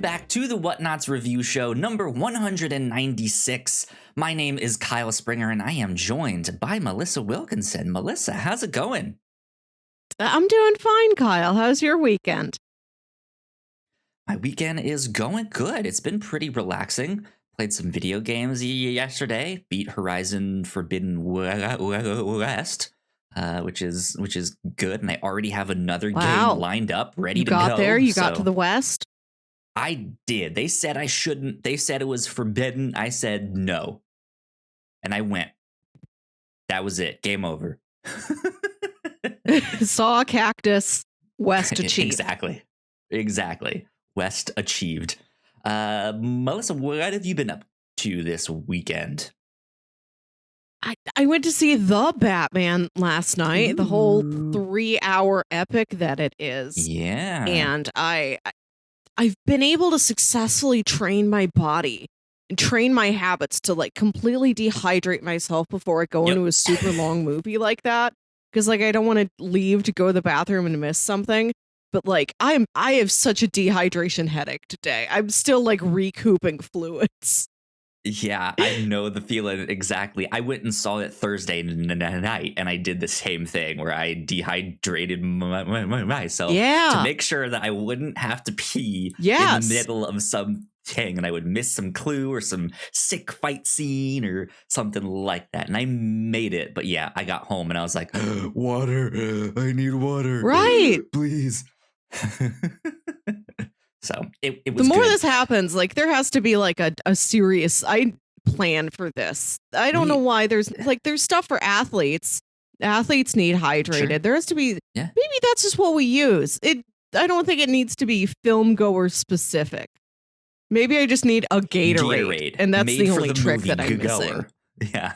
back to the Whatnauts review show number 196. My name is Kyle Springer, and I am joined by Melissa Wilkinson. Melissa, how's it going? I'm doing fine, Kyle. How's your weekend? My weekend is going good. It's been pretty relaxing. Played some video games yesterday. Beat Horizon Forbidden West, which is good. And I already have another game lined up, ready to go. You got there? You got to the West? I did. They said I shouldn't. They said it was forbidden. I said no. And I went. That was it. Game over. Saw a cactus. West achieved. Exactly. West achieved. Melissa, what have you been up to this weekend? I went to see The Batman last night. Ooh. The whole 3-hour epic that it is. Yeah. And I've been able to successfully train my body and train my habits to like completely dehydrate myself before I go into a super long movie like that. Because like I don't want to leave to go to the bathroom and miss something. But like I have such a dehydration headache today. I'm still like recouping fluids. Yeah, I know the feeling exactly. I went and saw it Thursday night, and I did the same thing where I dehydrated myself to make sure that I wouldn't have to pee in the middle of something, and I would miss some clue or some sick fight scene or something like that. And I made it, but yeah, I got home and I was like, water, I need water. Right. Please. So it was the more good. This happens, like there has to be like a serious plan for this. I don't know why there's stuff for athletes. Athletes need hydrated. Sure. There has to be maybe that's just what we use. I don't think it needs to be film goer specific. Maybe I just need a Gatorade. And that's the only trick that I'm missing. Yeah.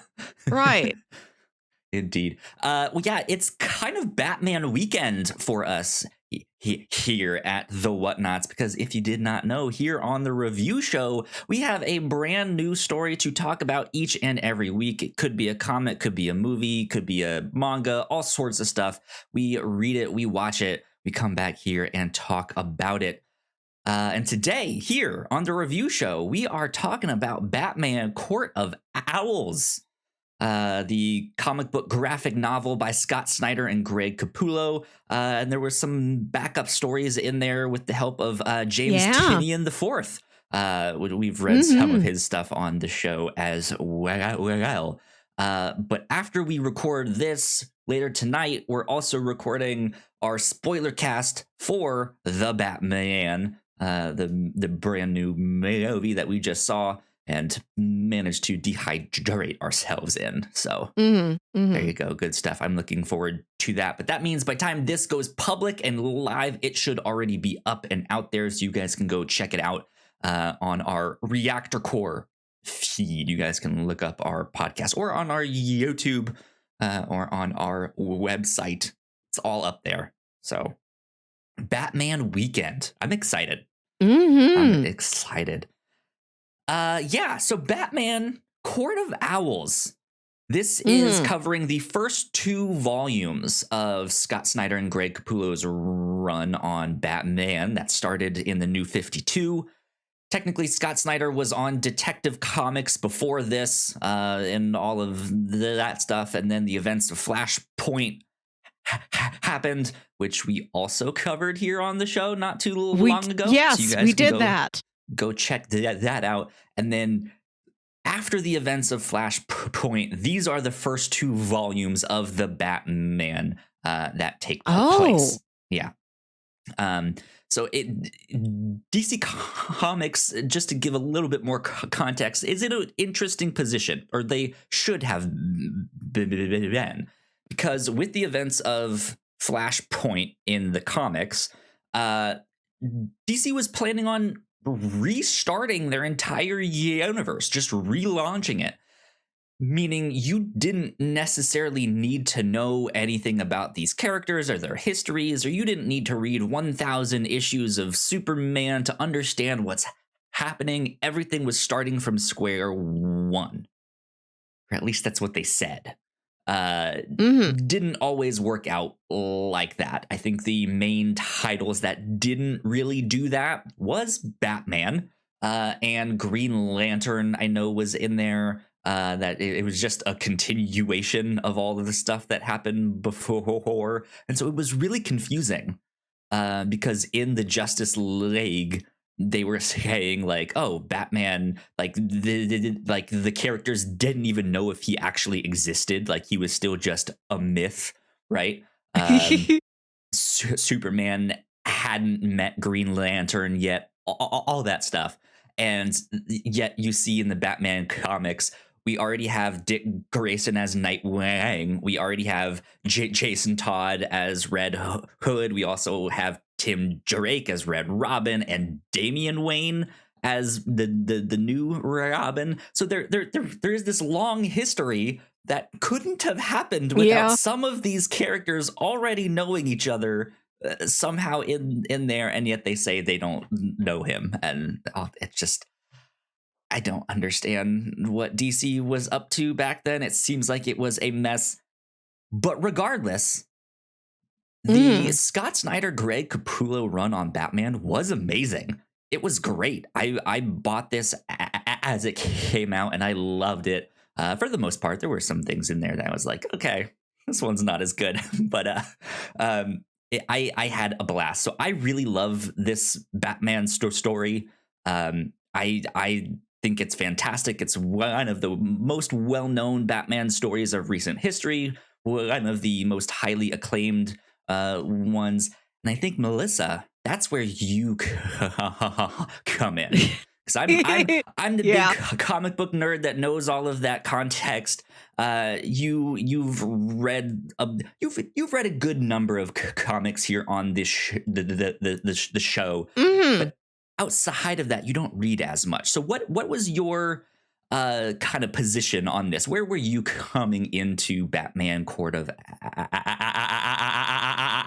Right. Indeed. Well, yeah, it's kind of Batman weekend for us here at the Whatnauts, because if you did not know, here on the review show, we have a brand new story to talk about each and every week. It could be a comic, could be a movie, could be a manga, all sorts of stuff. We read it, we watch it, we come back here and talk about it. And today, here on the review show, we are talking about Batman Court of Owls. The comic book graphic novel by Scott Snyder and Greg Capullo. And there were some backup stories in there with the help of James Tynion IV. We've read some of his stuff on the show as well. But after we record this later tonight, we're also recording our spoiler cast for The Batman, the brand new movie that we just saw and managed to dehydrate ourselves in. So there you go. Good stuff. I'm looking forward to that. But that means by the time this goes public and live, it should already be up and out there. So you guys can go check it out on our Reactor Core feed. You guys can look up our podcast or on our YouTube or on our website. It's all up there. So Batman weekend. I'm excited. I'm excited. So Batman Court of Owls. This is covering the first 2 volumes of Scott Snyder and Greg Capullo's run on Batman that started in the New 52. Technically, Scott Snyder was on Detective Comics before this and all of that stuff. And then the events of Flashpoint happened, which we also covered here on the show not too long ago. Yes, so you guys we did that. Go check that out. And then after the events of Flashpoint, these are the first 2 volumes of the Batman that take place. Yeah. So DC Comics, just to give a little bit more context, is in an interesting position, or they should have been, because with the events of Flashpoint in the comics, DC was planning on restarting their entire universe, just relaunching it, meaning you didn't necessarily need to know anything about these characters or their histories, or you didn't need to read 1,000 issues of Superman to understand what's happening. Everything was starting from square one, or at least that's what they said. Mhm. didn't always work out like that. I think the main titles that didn't really do that was Batman, and Green Lantern. I know was in there. That it was just a continuation of all of the stuff that happened before, and so it was really confusing. Because in the Justice League, they were saying like, "Oh, Batman!" Like the characters didn't even know if he actually existed. Like he was still just a myth, right? Um, Superman hadn't met Green Lantern yet. All that stuff, and yet you see in the Batman comics, we already have Dick Grayson as Nightwing. We already have Jason Todd as Red Hood. We also have Tim Drake as Red Robin and Damian Wayne as the new Robin. So there is this long history that couldn't have happened without Yeah. some of these characters already knowing each other, somehow in there, and yet they say they don't know him, and it's just, I don't understand what DC was up to back then. It seems like it was a mess. But regardless, the Mm. Scott Snyder, Greg Capullo run on Batman was amazing. It was great. I bought this as it came out, and I loved it. For the most part, there were some things in there that I was like, okay, this one's not as good. But I had a blast. So I really love this Batman story. I think it's fantastic. It's one of the most well-known Batman stories of recent history. One of the most highly acclaimed ones. And I think, Melissa, that's where you come in. Because I'm the Yeah. big comic book nerd that knows all of that context. You've read a good number of comics here on this the show, Mhm. but outside of that, you don't read as much. So what was your kind of position on this? Where were you coming into Batman Court of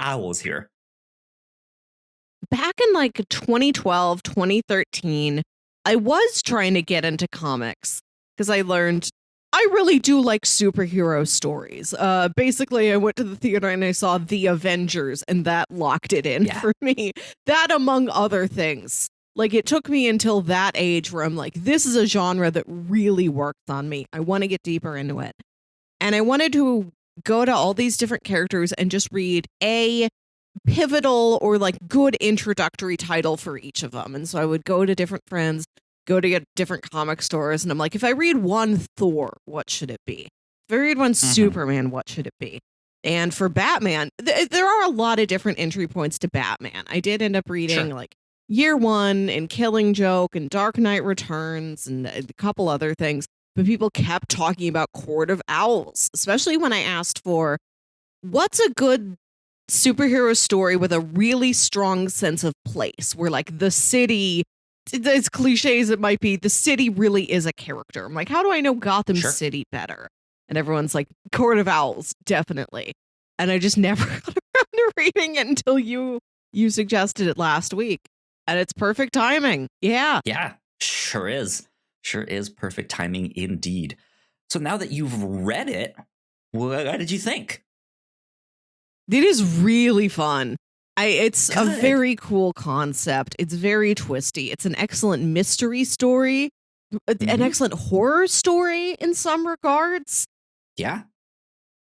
Owls here? Back in like 2012, 2013, I was trying to get into comics because I learned I really do like superhero stories. Basically, I went to the theater and I saw The Avengers, and that locked it in Yeah. for me. That, among other things. Like, it took me until that age where I'm like, this is a genre that really works on me. I want to get deeper into it. And I wanted to go to all these different characters and just read a pivotal or like good introductory title for each of them. And so I would go to different friends, go to get different comic stores, and I'm like, if I read one Thor, what should it be? If I read one Superman, what should it be? And for Batman, there are a lot of different entry points to Batman. I did end up reading Sure. like Year One and Killing Joke and Dark Knight Returns and a couple other things. But people kept talking about Court of Owls, especially when I asked for what's a good superhero story with a really strong sense of place where like the city, as cliche as it might be, the city really is a character. I'm like, how do I know Gotham Sure. City better? And everyone's like, Court of Owls, definitely. And I just never got around to reading it until you suggested it last week. And it's perfect timing. Yeah. Yeah, sure is. Sure is perfect timing indeed. So now that you've read it, what did you think? It is really fun. It's a Good. very cool concept. It's very twisty. It's an excellent mystery story, an Mhm. excellent horror story in some regards, Yeah,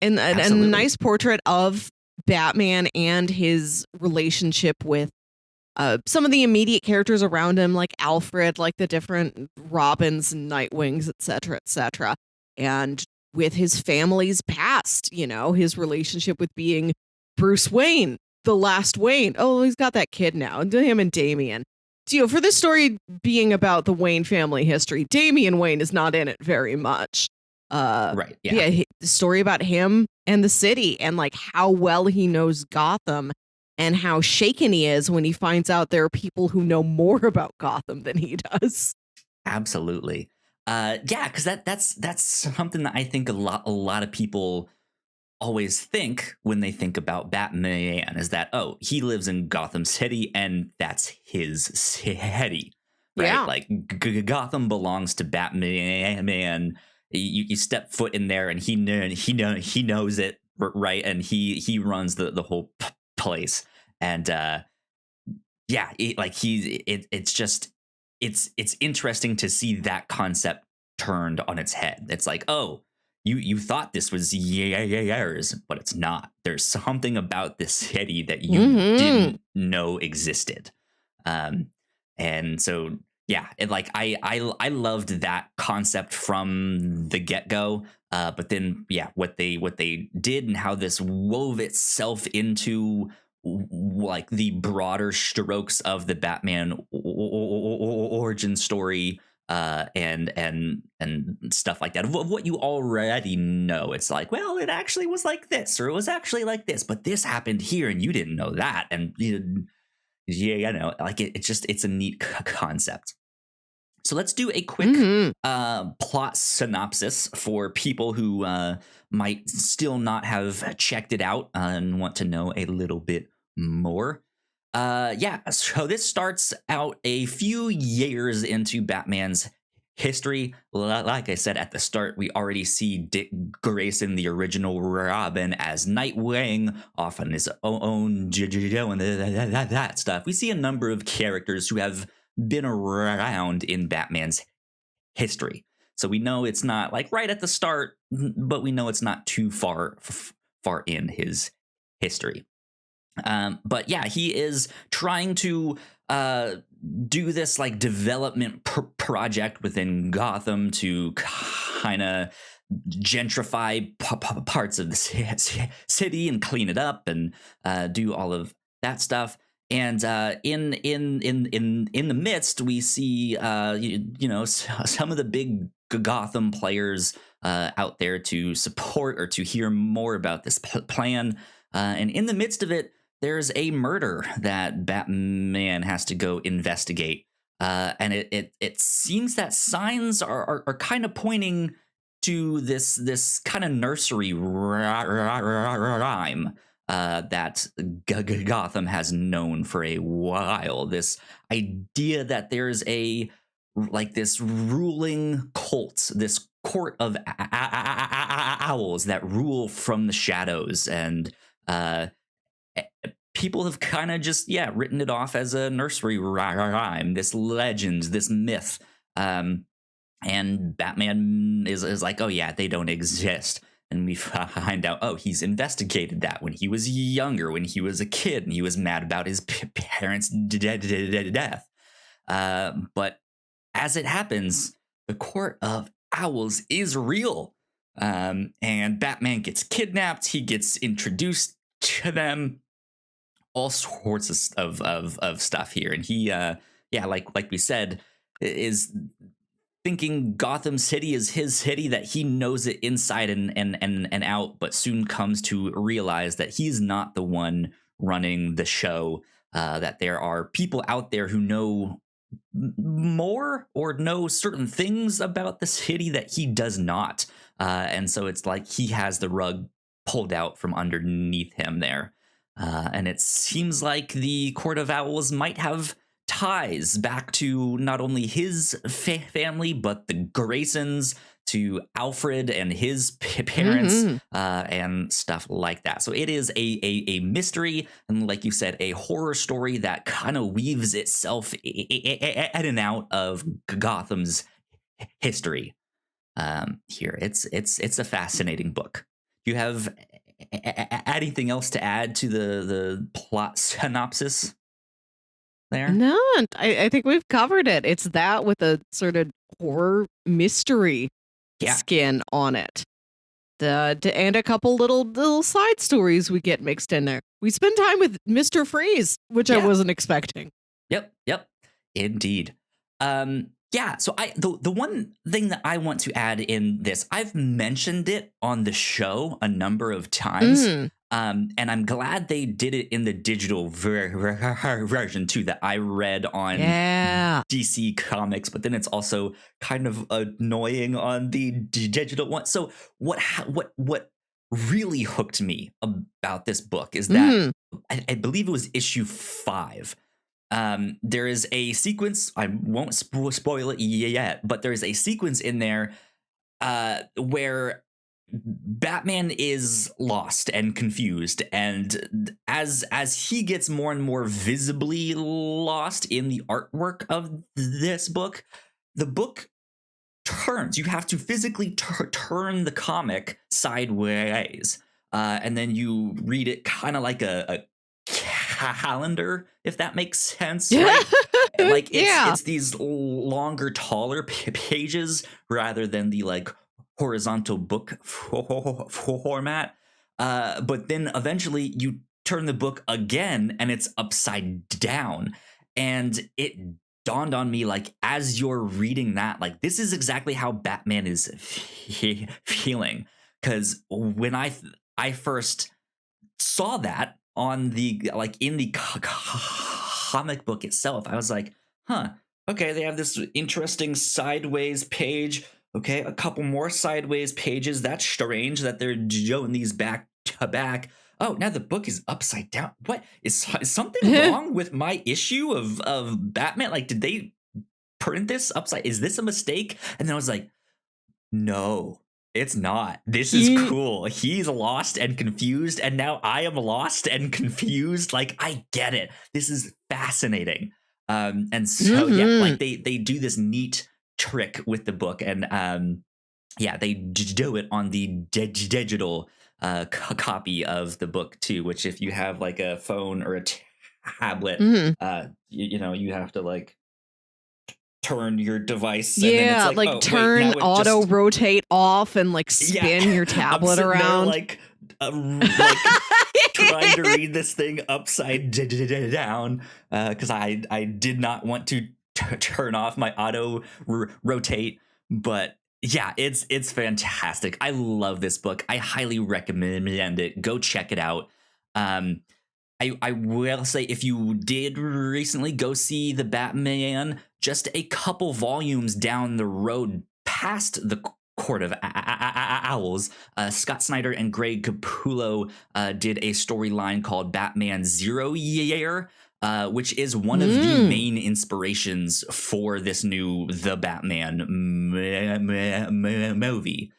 and a absolutely. nice portrait of Batman and his relationship with some of the immediate characters around him, like Alfred, like the different Robins and Nightwings, etc., and with his family's past, his relationship with being Bruce Wayne, the last Wayne. Oh, he's got that kid now, him and Damian. So, for this story being about the Wayne family history, Damian Wayne is not in it very much. Right. Yeah. The story about him and the city and like how well he knows Gotham and how shaken he is when he finds out there are people who know more about Gotham than he does. Absolutely. Yeah, because that's something that I think a lot of people always think when they think about Batman is that, oh, he lives in Gotham City and that's his city, right? Yeah. Like Gotham belongs to Batman, you step foot in there, and he knows it, right, and he runs the whole place. And yeah, it's just it's interesting to see that concept turned on its head. It's like, oh, you thought this was yours, but it's not. There's something about this city that you didn't know existed. Um, and so yeah, I loved that concept from the get go. But then yeah, what they did and how this wove itself into like the broader strokes of the Batman origin story, and stuff like that, of what you already know. It's like, well, it actually was like this, or it was actually like this, but this happened here and you didn't know that. And yeah, like it's a neat concept. So let's do a quick plot synopsis for people who might still not have checked it out and want to know a little bit more. Yeah, so this starts out a few years into Batman's history. Like I said at the start, we already see Dick Grayson, the original Robin, as Nightwing, off on his own and that stuff. We see a number of characters who have been around in Batman's history. So we know it's not like right at the start, but we know it's not too far in his history. But yeah, he is trying to do this like development project within Gotham to kind of gentrify parts of the city and clean it up and do all of that stuff. And in the midst, we see some of the big Gotham players out there to support or to hear more about this plan. And in the midst of it, there's a murder that Batman has to go investigate. And it seems that signs are kind of pointing to this kind of nursery rhyme that Gotham has known for a while. This idea that there's this ruling cult, this court of owls that rule from the shadows, and people have kind of just written it off as a nursery rhyme, this legend, this myth. And Batman is like, oh yeah, they don't exist. And we find out, oh, he's investigated that when he was younger, when he was a kid, and he was mad about his parents' death. But as it happens, the Court of Owls is real. And Batman gets kidnapped. He gets introduced to them. All sorts of stuff here. And he, like we said, is thinking Gotham City is his city, that he knows it inside and out, but soon comes to realize that he's not the one running the show, that there are people out there who know more or know certain things about the city that he does not. And so it's like he has the rug pulled out from underneath him there. And it seems like the Court of Owls might have ties back to not only his family, but the Graysons, to Alfred and his parents, and stuff like that. So it is a mystery, and like you said, a horror story that kind of weaves itself in and out of Gotham's history. Here, it's a fascinating book. Do you have anything else to add to the plot synopsis there? No, I think we've covered it. It's that with a sort of horror mystery skin on it. And a couple little side stories we get mixed in there. We spend time with Mr. Freeze, which I wasn't expecting. Yep, indeed. So the one thing that I want to add in this, I've mentioned it on the show a number of times. And I'm glad they did it in the digital version too, that I read on DC Comics, but then it's also kind of annoying on the digital one. So what really hooked me about this book is that I believe it was issue 5. There is a sequence, I won't spoil it yet, but there is a sequence in there where Batman is lost and confused, and as he gets more and more visibly lost in the artwork of this book, the book turns. You have to physically turn the comic sideways, and then you read it kind of like a calendar, if that makes sense, right? Like it's these longer, taller pages rather than the like horizontal book format. But then eventually you turn the book again and it's upside down. And it dawned on me, like, as you're reading that, like, this is exactly how Batman is feeling. Because when I first saw that on the, like, in the comic book itself, I was like, huh, okay, they have this interesting sideways page. Okay, a couple more sideways pages. That's strange that they're doing these back to back. Oh, now the book is upside down. What is something wrong with my issue of Batman? Like, did they print this upside? Is this a mistake? And then I was like, no, it's not. This is cool. He's lost and confused, and now I am lost and confused. Like, I get it. This is fascinating. And so yeah, like they do this neat trick with the book, and yeah, they do it on the digital copy of the book too, which if you have like a phone or a tablet, you know, you have to like turn your device, and then it's like, oh, turn wait, auto rotate off and like spin your tablet around, there, like trying to read this thing upside down, because I did not want to turn off my auto rotate. But yeah, it's fantastic. I love this book. I highly recommend it. Go check it out. I will say, if you did recently go see the Batman, just a couple volumes down the road past the Court of Owls, Scott Snyder and Greg Capullo did a storyline called Batman Zero Year, which is one of the main inspirations for this new The Batman movie.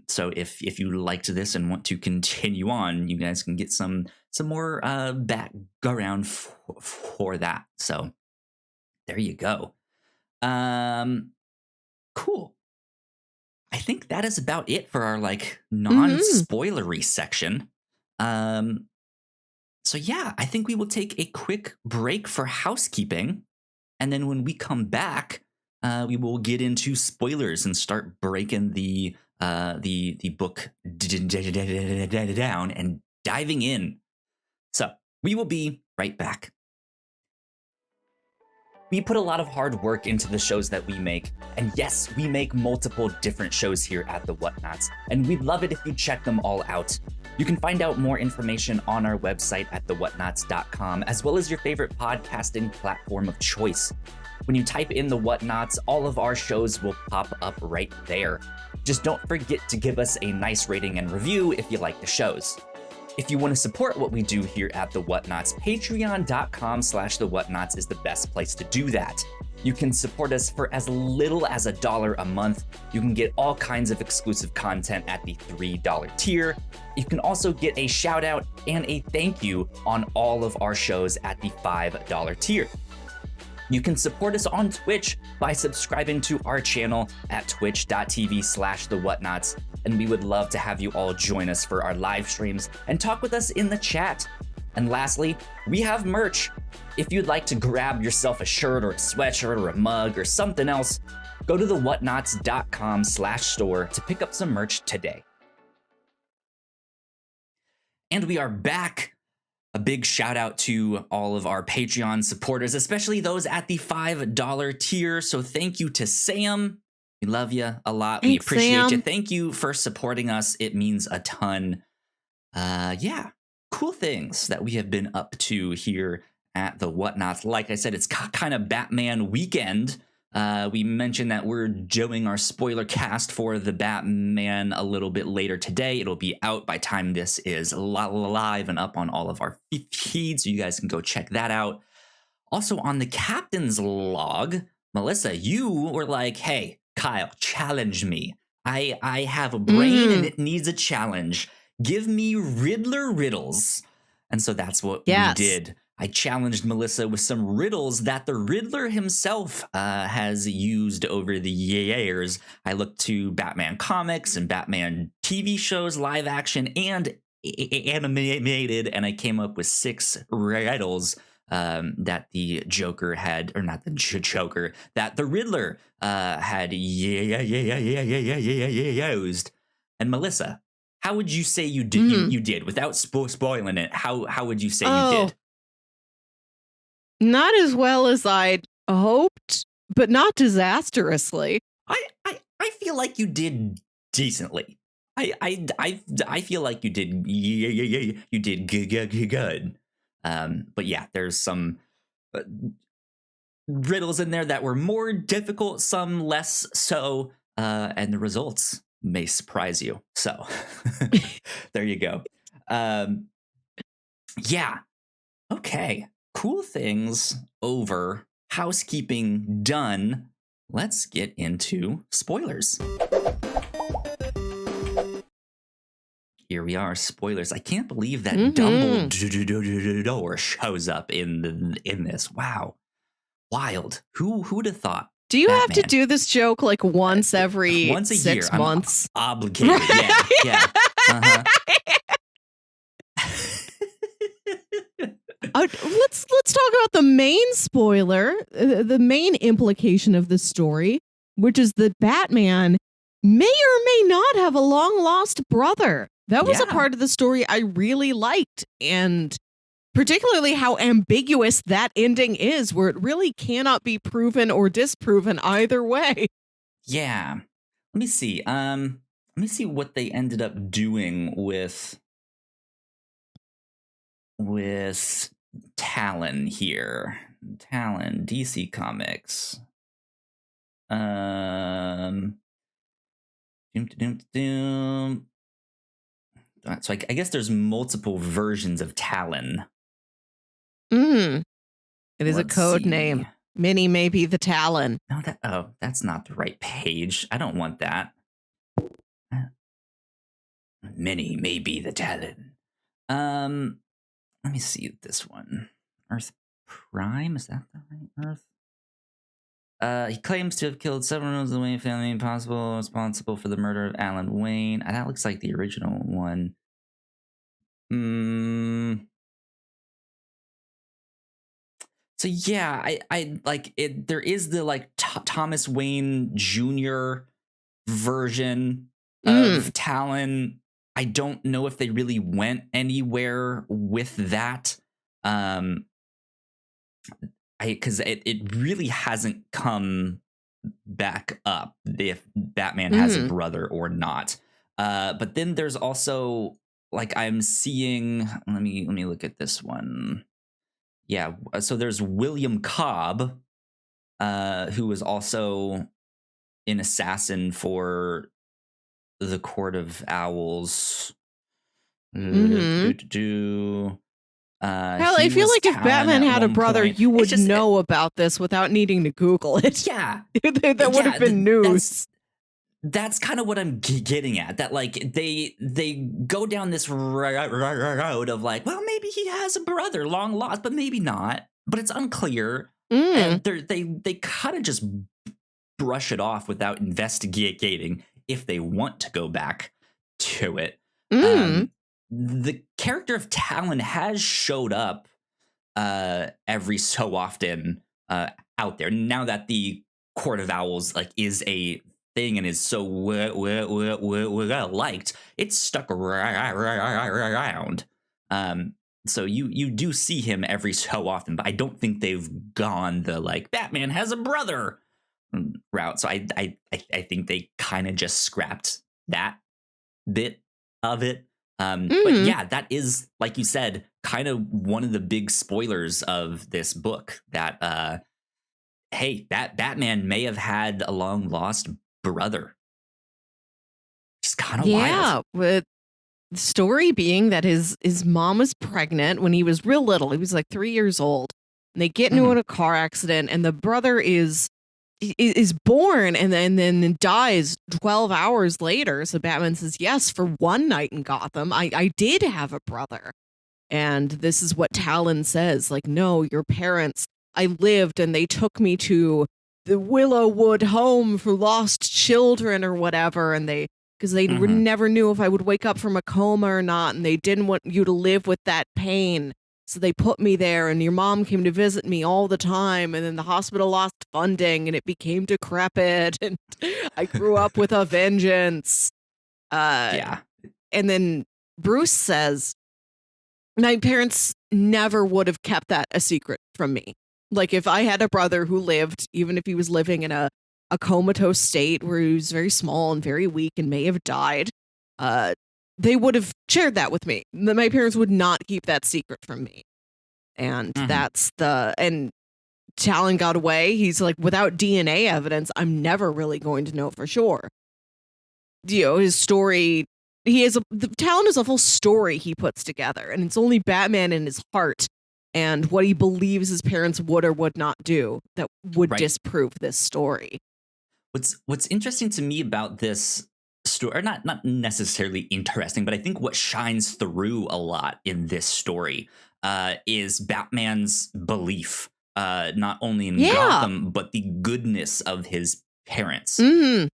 So if you liked this and want to continue on, you guys can get some more background for that. So there you go. Cool. I think that is about it for our like non-spoilery section. So yeah, I think we will take a quick break for housekeeping, and then when we come back, we will get into spoilers and start breaking the book down and diving in. So we will be right back. We put a lot of hard work into the shows that we make, and yes, we make multiple different shows here at the Whatnauts, and we'd love it if you check them all out. You can find out more information on our website at thewhatnauts.com, as well as your favorite podcasting platform of choice. When you type in the Whatnauts, all of our shows will pop up right there. Just don't forget to give us a nice rating and review if you like the shows. If you want to support what we do here at The Whatnauts, patreon.com/The Whatnauts is the best place to do that. You can support us for as little as $1 a month. You can get all kinds of exclusive content at the $3 tier. You can also get a shout out and a thank you on all of our shows at the $5 tier. You can support us on Twitch by subscribing to our channel at twitch.tv/The Whatnauts, and we would love to have you all join us for our live streams and talk with us in the chat. And lastly, we have merch. If you'd like to grab yourself a shirt or a sweatshirt or a mug or something else, go to thewhatnauts.com/store to pick up some merch today. And we are back. A big shout out to all of our Patreon supporters, especially those at the $5 tier. So thank you to Sam. We love you a lot. Thanks, we appreciate you. Sam. Thank you for supporting us. It means a ton. Yeah, cool things that we have been up to here at the Whatnauts. Like I said, it's kind of Batman weekend. We mentioned that we're doing our spoiler cast for the Batman a little bit later today. It'll be out by time this is live and up on all of our feeds, so you guys can go check that out. Also on the captain's log, Melissa, you were like, hey, Kyle, challenge me. I have a brain and it needs a challenge. Give me Riddler riddles. And so that's what we did. I challenged Melissa with some riddles that the Riddler himself has used over the years. I looked to Batman comics and Batman TV shows, live action and animated, and I came up with 6 riddles that the Joker had, or not the Joker, that the Riddler had used. And Melissa, how would you say you did? You did without spoiling it. How would you say you did? Not as well as I'd hoped, but not disastrously. I feel like you did decently. I feel like you did good. But yeah, there's some riddles in there that were more difficult, some less so, and the results may surprise you. So there you go. Yeah. Okay. Cool things over. Housekeeping done. Let's get into spoilers. Here we are, spoilers. I can't believe that Dumbledore shows up in this. Wow. Wild. Who'd have thought? Do you have to do this joke like once every once a 6 year? months? I'm obligated. Right? Yeah. Uh-huh. Let's talk about the main spoiler, the main implication of the story, which is that Batman may or may not have a long lost brother. That was a part of the story I really liked, and particularly how ambiguous that ending is, where it really cannot be proven or disproven either way. Yeah. Let me see. Let me see what they ended up doing with Talon here. Talon, DC Comics. So I guess there's multiple versions of Talon. It is a code name. Minnie may be the Talon. No, that's not the right page. I don't want that. Minnie may be the Talon. Let me see this one. Earth Prime? Is that the right Earth? He claims to have killed several members of the Wayne family, responsible for the murder of Alan Wayne. That looks like the original one. So yeah, I like it. There is the like Thomas Wayne Jr. version of Talon. I don't know if they really went anywhere with that. Because it really hasn't come back up if Batman has a brother or not. But then there's also like I'm seeing. Let me look at this one. Yeah, so there's William Cobb, who was also an assassin for the Court of Owls. Hell, I feel like if Batman had a brother, you would know about this without needing to Google it. Yeah. That would have been news. That's kind of what I'm getting at. That like they go down this road of like, well, maybe he has a brother long lost, but maybe not. But it's unclear. And they kind of just brush it off without investigating if they want to go back to it. The character of Talon has showed up every so often out there. Now that the Court of Owls like is a thing and is so liked, it's stuck around. So you do see him every so often, but I don't think they've gone the like Batman has a brother route. So I think they kind of just scrapped that bit of it. But yeah, that is, like you said, kind of one of the big spoilers of this book that hey, that Batman may have had a long lost brother. Just kind of wild. Yeah, with the story being that his mom was pregnant when he was real little. He was like 3 years old. And they get into a car accident, and the brother is is born and then dies 12 hours later. So Batman says, yes, for one night in Gotham, I did have a brother. And this is what Talon says, like, no, your parents, I lived and they took me to the Willowwood home for lost children or whatever. And because they never knew if I would wake up from a coma or not. And they didn't want you to live with that pain. So they put me there, and your mom came to visit me all the time. And then the hospital lost funding and it became decrepit. And I grew up with a vengeance. Yeah. And then Bruce says, my parents never would have kept that a secret from me. Like, if I had a brother who lived, even if he was living in a comatose state where he was very small and very weak and may have died, they would have shared that with me. My parents would not keep that secret from me. And and Talon got away. He's like, without DNA evidence, I'm never really going to know for sure. His story, Talon is a full story he puts together, and it's only Batman in his heart and what he believes his parents would or would not do that would disprove this story. What's interesting to me about this story, or not necessarily interesting, but I think what shines through a lot in this story is Batman's belief, not only in Gotham, but the goodness of his parents. We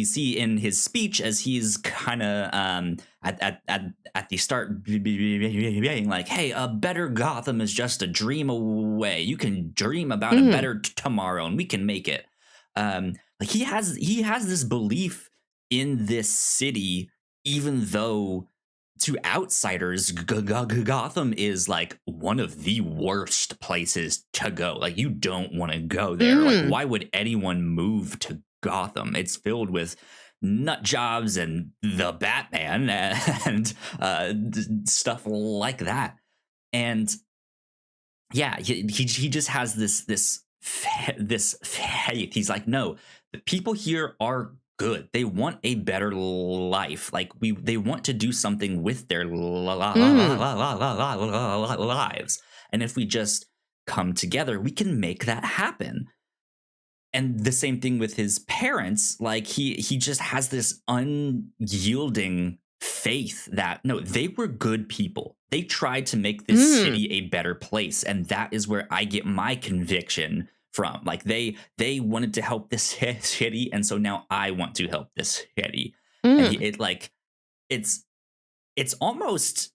see in his speech as he's kind of at the start being like, hey, a better Gotham is just a dream away. You can dream about a better tomorrow and we can make it. He has this belief in this city, even though to outsiders, Gotham is like one of the worst places to go. Like, you don't want to go there. Like, why would anyone move to Gotham? It's filled with nut jobs and the Batman and stuff like that. And yeah, he just has this faith. He's like, no, the people here are good. They want a better life. Like, they want to do something with their lives. And if we just come together, we can make that happen. And the same thing with his parents. Like, he just has this unyielding faith that, no, they were good people. They tried to make this city a better place. And that is where I get my conviction from. Like, they wanted to help this city, and so now I want to help this city. And it's almost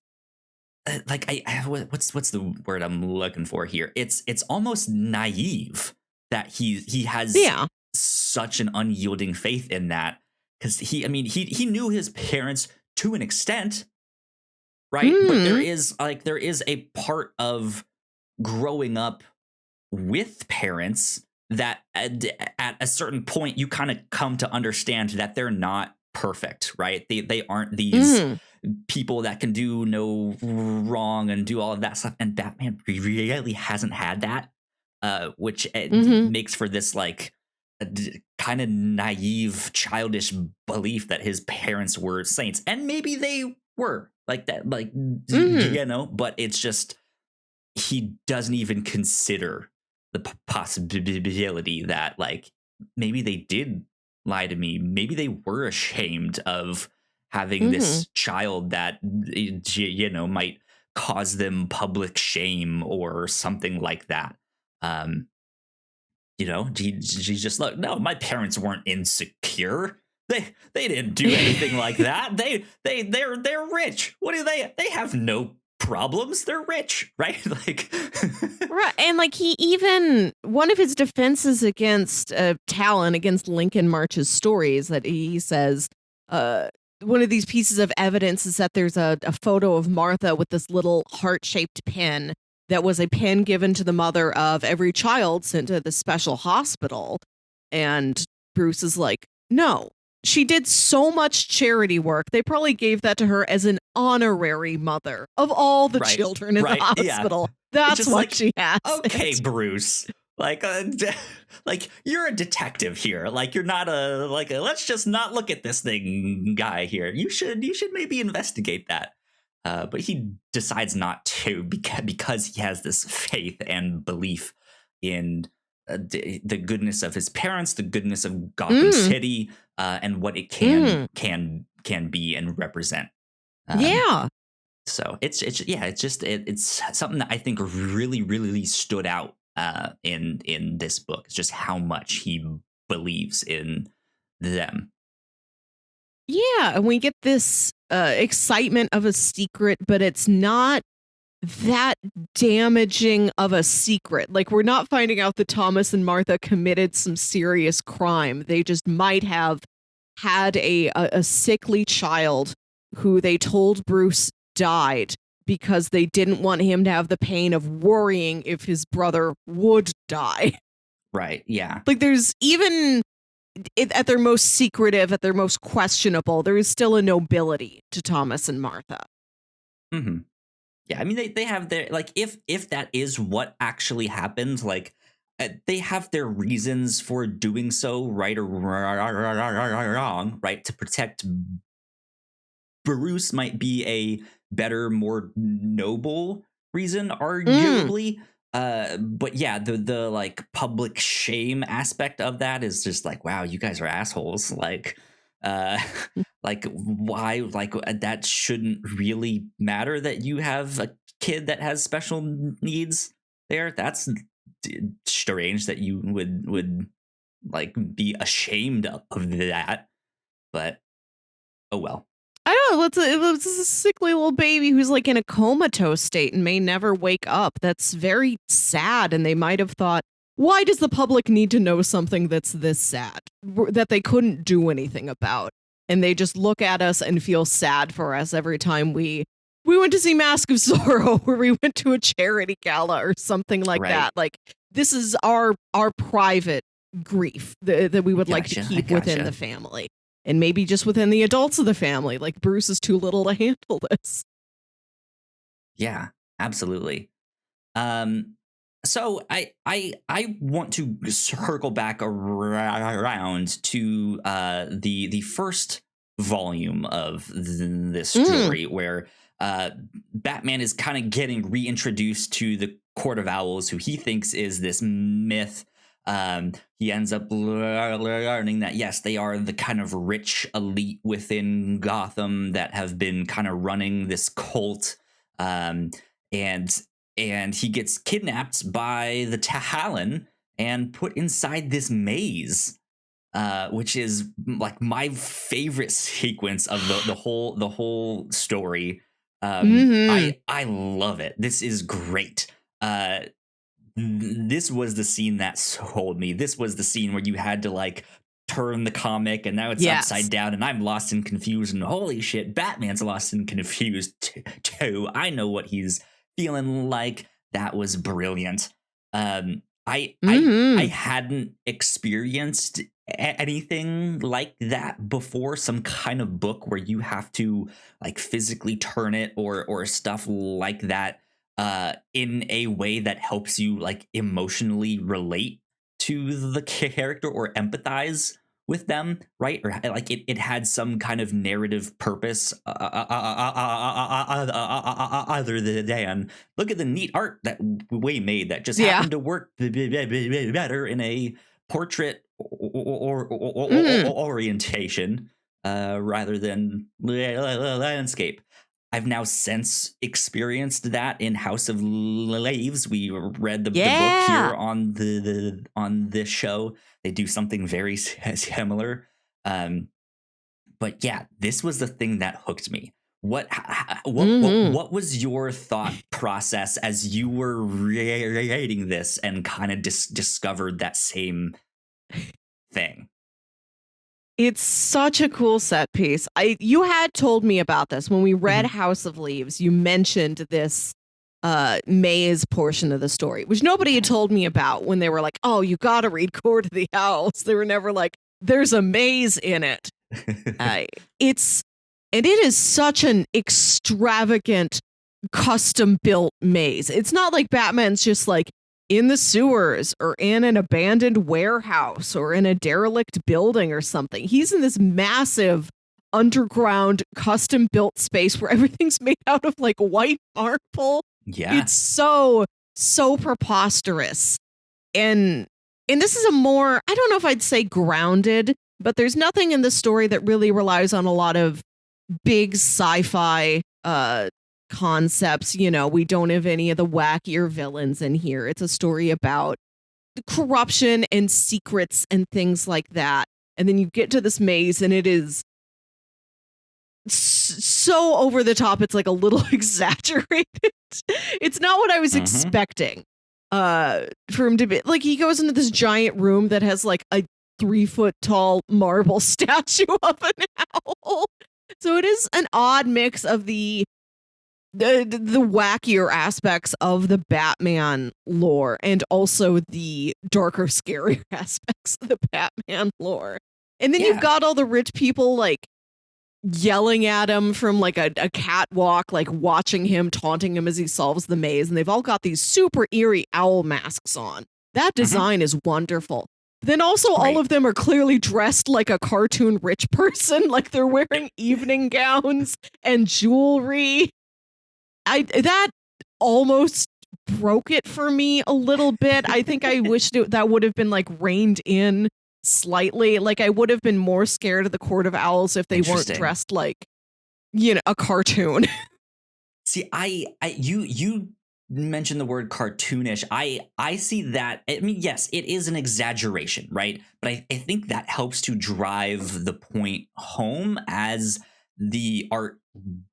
like what's the word I'm looking for here? It's almost naive that he has such an unyielding faith in that, because he knew his parents to an extent, right? But there is a part of growing up with parents that at a certain point you kind of come to understand that they're not perfect, right? They aren't these people that can do no wrong and do all of that stuff. And Batman really hasn't had that, which makes for this like kind of naive, childish belief that his parents were saints, and maybe they were like that, like but it's just he doesn't even consider the possibility that, like, maybe they did lie to me. Maybe they were ashamed of having this child that, might cause them public shame or something like that. She's just like, no, my parents weren't insecure. They didn't do anything like that. They're rich. What do they have no problems. They're rich, right? Like, right. And like, he even, one of his defenses against Talon, against Lincoln March's story, is that he says one of these pieces of evidence is that there's a photo of Martha with this little heart-shaped pin that was a pin given to the mother of every child sent to the special hospital. And Bruce is like, no, she did so much charity work. They probably gave that to her as an honorary mother of all the children in the hospital. Yeah. That's what like, she has. Okay, Bruce. Like, you're a detective here. Like, you're not a let's just not look at this thing guy here. You should maybe investigate that. But he decides not to because he has this faith and belief in the goodness of his parents, the goodness of Gotham City, and what it can be and represent. Yeah. So it's something that I think really stood out in this book. It's just how much he believes in them. Yeah, and we get this excitement of a secret, but it's not that damaging of a secret. Like, we're not finding out that Thomas and Martha committed some serious crime. They just might have had a sickly child who they told Bruce died because they didn't want him to have the pain of worrying if his brother would die. Right, yeah. Like, there's even at their most secretive, at their most questionable, there is still a nobility to Thomas and Martha. Mm-hmm. Yeah, I mean, they have their, like, if that is what actually happened, like, they have their reasons for doing so, right or wrong, right? To protect Bruce might be a better, more noble reason, arguably. But yeah, the like public shame aspect of that is just like, wow, you guys are assholes. Like, like why? Like that shouldn't really matter that you have a kid that has special needs. There, that's strange that you would like be ashamed of that. But oh well. I don't know. It's a sickly little baby who's like in a comatose state and may never wake up. That's very sad. And they might have thought, why does the public need to know something that's this sad that they couldn't do anything about? And they just look at us and feel sad for us every time we went to see Mask of Sorrow, or we went to a charity gala or something like that. Like, this is our private grief that we would like to keep within the family. And maybe just within the adults of the family. Like, Bruce is too little to handle this. Yeah, absolutely. So I want to circle back around to the first volume of this story, where Batman is kind of getting reintroduced to the Court of Owls, who he thinks is this myth. He ends up learning that, yes, they are the kind of rich elite within Gotham that have been kind of running this cult. And he gets kidnapped by the Talon and put inside this maze, which is like my favorite sequence of the whole story. I love it. This is great. This was the scene that sold me. This was the scene where you had to like turn the comic and now it's upside down and I'm lost and confused and holy shit, Batman's lost and confused too. I know what he's feeling like. That was brilliant. I hadn't experienced anything like that before, some kind of book where you have to like physically turn it or stuff like that. In a way that helps you like emotionally relate to the character or empathize with them, right? Or like it had some kind of narrative purpose other than look at the neat art that we made that just happened to work better in a portrait or orientation rather than landscape. I've now since experienced that in House of Leaves. We read the book here on this show. They do something very similar. But yeah, this was the thing that hooked me. What was your thought process as you were reading this and kind of discovered that same thing? It's such a cool set piece. You had told me about this when we read House of Leaves. You mentioned this maze portion of the story, which nobody had told me about when they were like, oh, you got to read Court of the Owls. They were never like, there's a maze in it. It is such an extravagant, custom-built maze. It's not like Batman's just like in the sewers or in an abandoned warehouse or in a derelict building or something. He's in this massive underground custom-built space where everything's made out of like white marble. Yeah. It's so preposterous. And and this is a more, I don't know if I'd say grounded, but there's nothing in the story that really relies on a lot of big sci-fi concepts. You know, we don't have any of the wackier villains in here. It's a story about corruption and secrets and things like that. And then you get to this maze and it is so over the top, it's like a little exaggerated. It's not what I was expecting for him to be. Like, he goes into this giant room that has like a 3-foot tall marble statue of an owl. So it is an odd mix of the wackier aspects of the Batman lore and also the darker, scarier aspects of the Batman lore. And then you've got all the rich people like yelling at him from like a catwalk, like watching him, taunting him as he solves the maze. And they've all got these super eerie owl masks on. That design is wonderful. Then also all of them are clearly dressed like a cartoon rich person. Like they're wearing evening gowns and jewelry. That almost broke it for me a little bit. I think I wished that would have been like reined in slightly. Like I would have been more scared of the Court of Owls if they weren't dressed like, you know, a cartoon. See, you mentioned the word cartoonish. I see that. I mean, yes, it is an exaggeration, right? But I think that helps to drive the point home as the art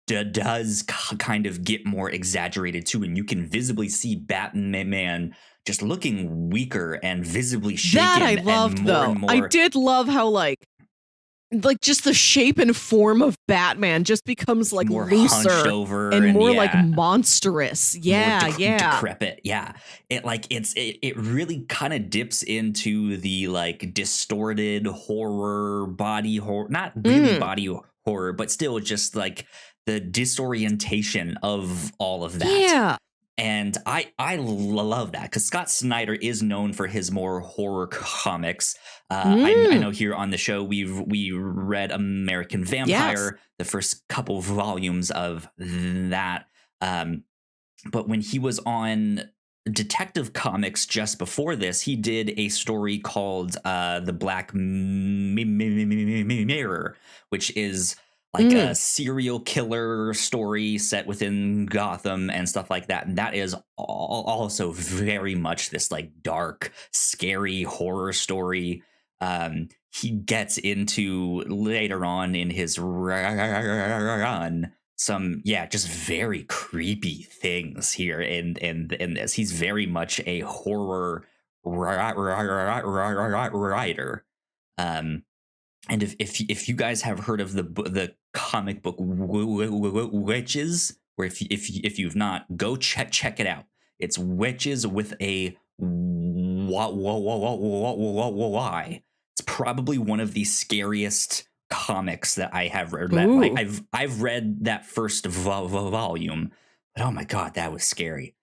does kind of get more exaggerated too, and you can visibly see Batman just looking weaker and visibly shaken. That I loved, though. I did love how like just the shape and form of Batman just becomes like more looser hunched over and more like monstrous. Yeah, decrepit. Yeah, it really kind of dips into the like distorted horror, body horror, not really body horror, but still just like the disorientation of all of that. Yeah. And I love that because Scott Snyder is known for his more horror comics. I know here on the show we read American Vampire, the first couple volumes of that. But when he was on Detective Comics just before this, he did a story called The Black Mirror, which is like a serial killer story set within Gotham and stuff like that. And that is also very much this like dark, scary horror story. He gets into later on in his run some, just very creepy things here in this. He's very much a horror writer. And if you guys have heard of the comic book Witches, or if you've not, go check it out. It's Witches with a Y. It's probably one of the scariest comics that I have read. Like I've read that first volume, but oh my god, that was scary.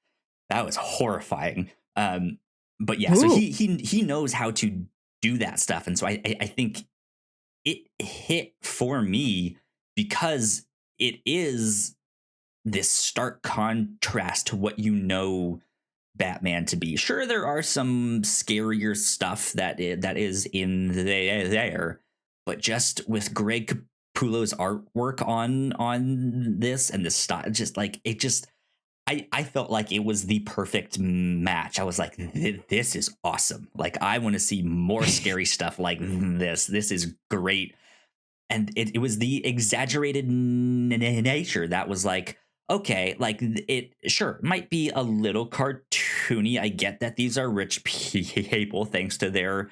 That was horrifying. But yeah, so he knows how to do that stuff, and so I think it hit for me because it is this stark contrast to what you know Batman to be. Sure, there are some scarier stuff that is in there, but just with Greg Capullo's artwork on this and the style, just like it just. I felt like it was the perfect match. I was like, this is awesome. Like, I want to see more scary stuff like this. This is great. And it was the exaggerated nature that was like, okay, like it sure might be a little cartoony. I get that these are rich people thanks to their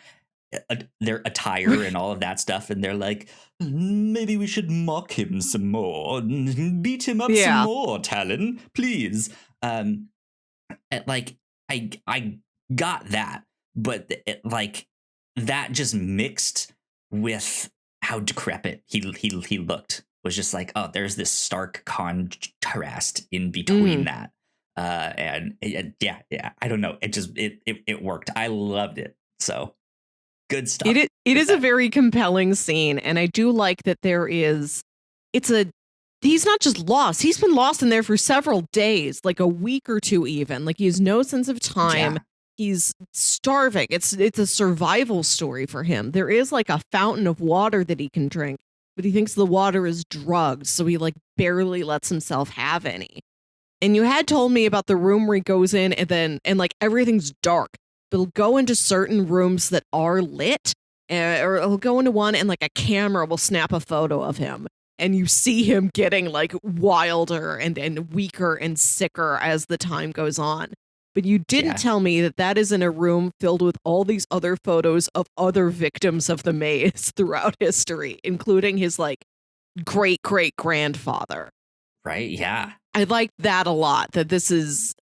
attire and all of that stuff, and they're like, maybe we should mock him some more, beat him up some more, Talon, please. Like I got that, but like that just mixed with how decrepit he looked was just like, oh, there's this stark contrast in between that, and I don't know, it worked. I loved it. So. Good stuff. It is a very compelling scene, and I do like that he's not just lost. He's been lost in there for several days, like a week or two even. Like he has no sense of time. He's starving. It's a survival story for him. There is like a fountain of water that he can drink, but he thinks the water is drugged, so he like barely lets himself have any. And you had told me about the room where he goes in and like everything's dark, but he'll go into certain rooms that are lit, or he'll go into one and like a camera will snap a photo of him. And you see him getting like wilder and weaker and sicker as the time goes on. But you didn't tell me that that is in a room filled with all these other photos of other victims of the maze throughout history, including his like great-great-grandfather. Right, yeah. I like that a lot, that this is...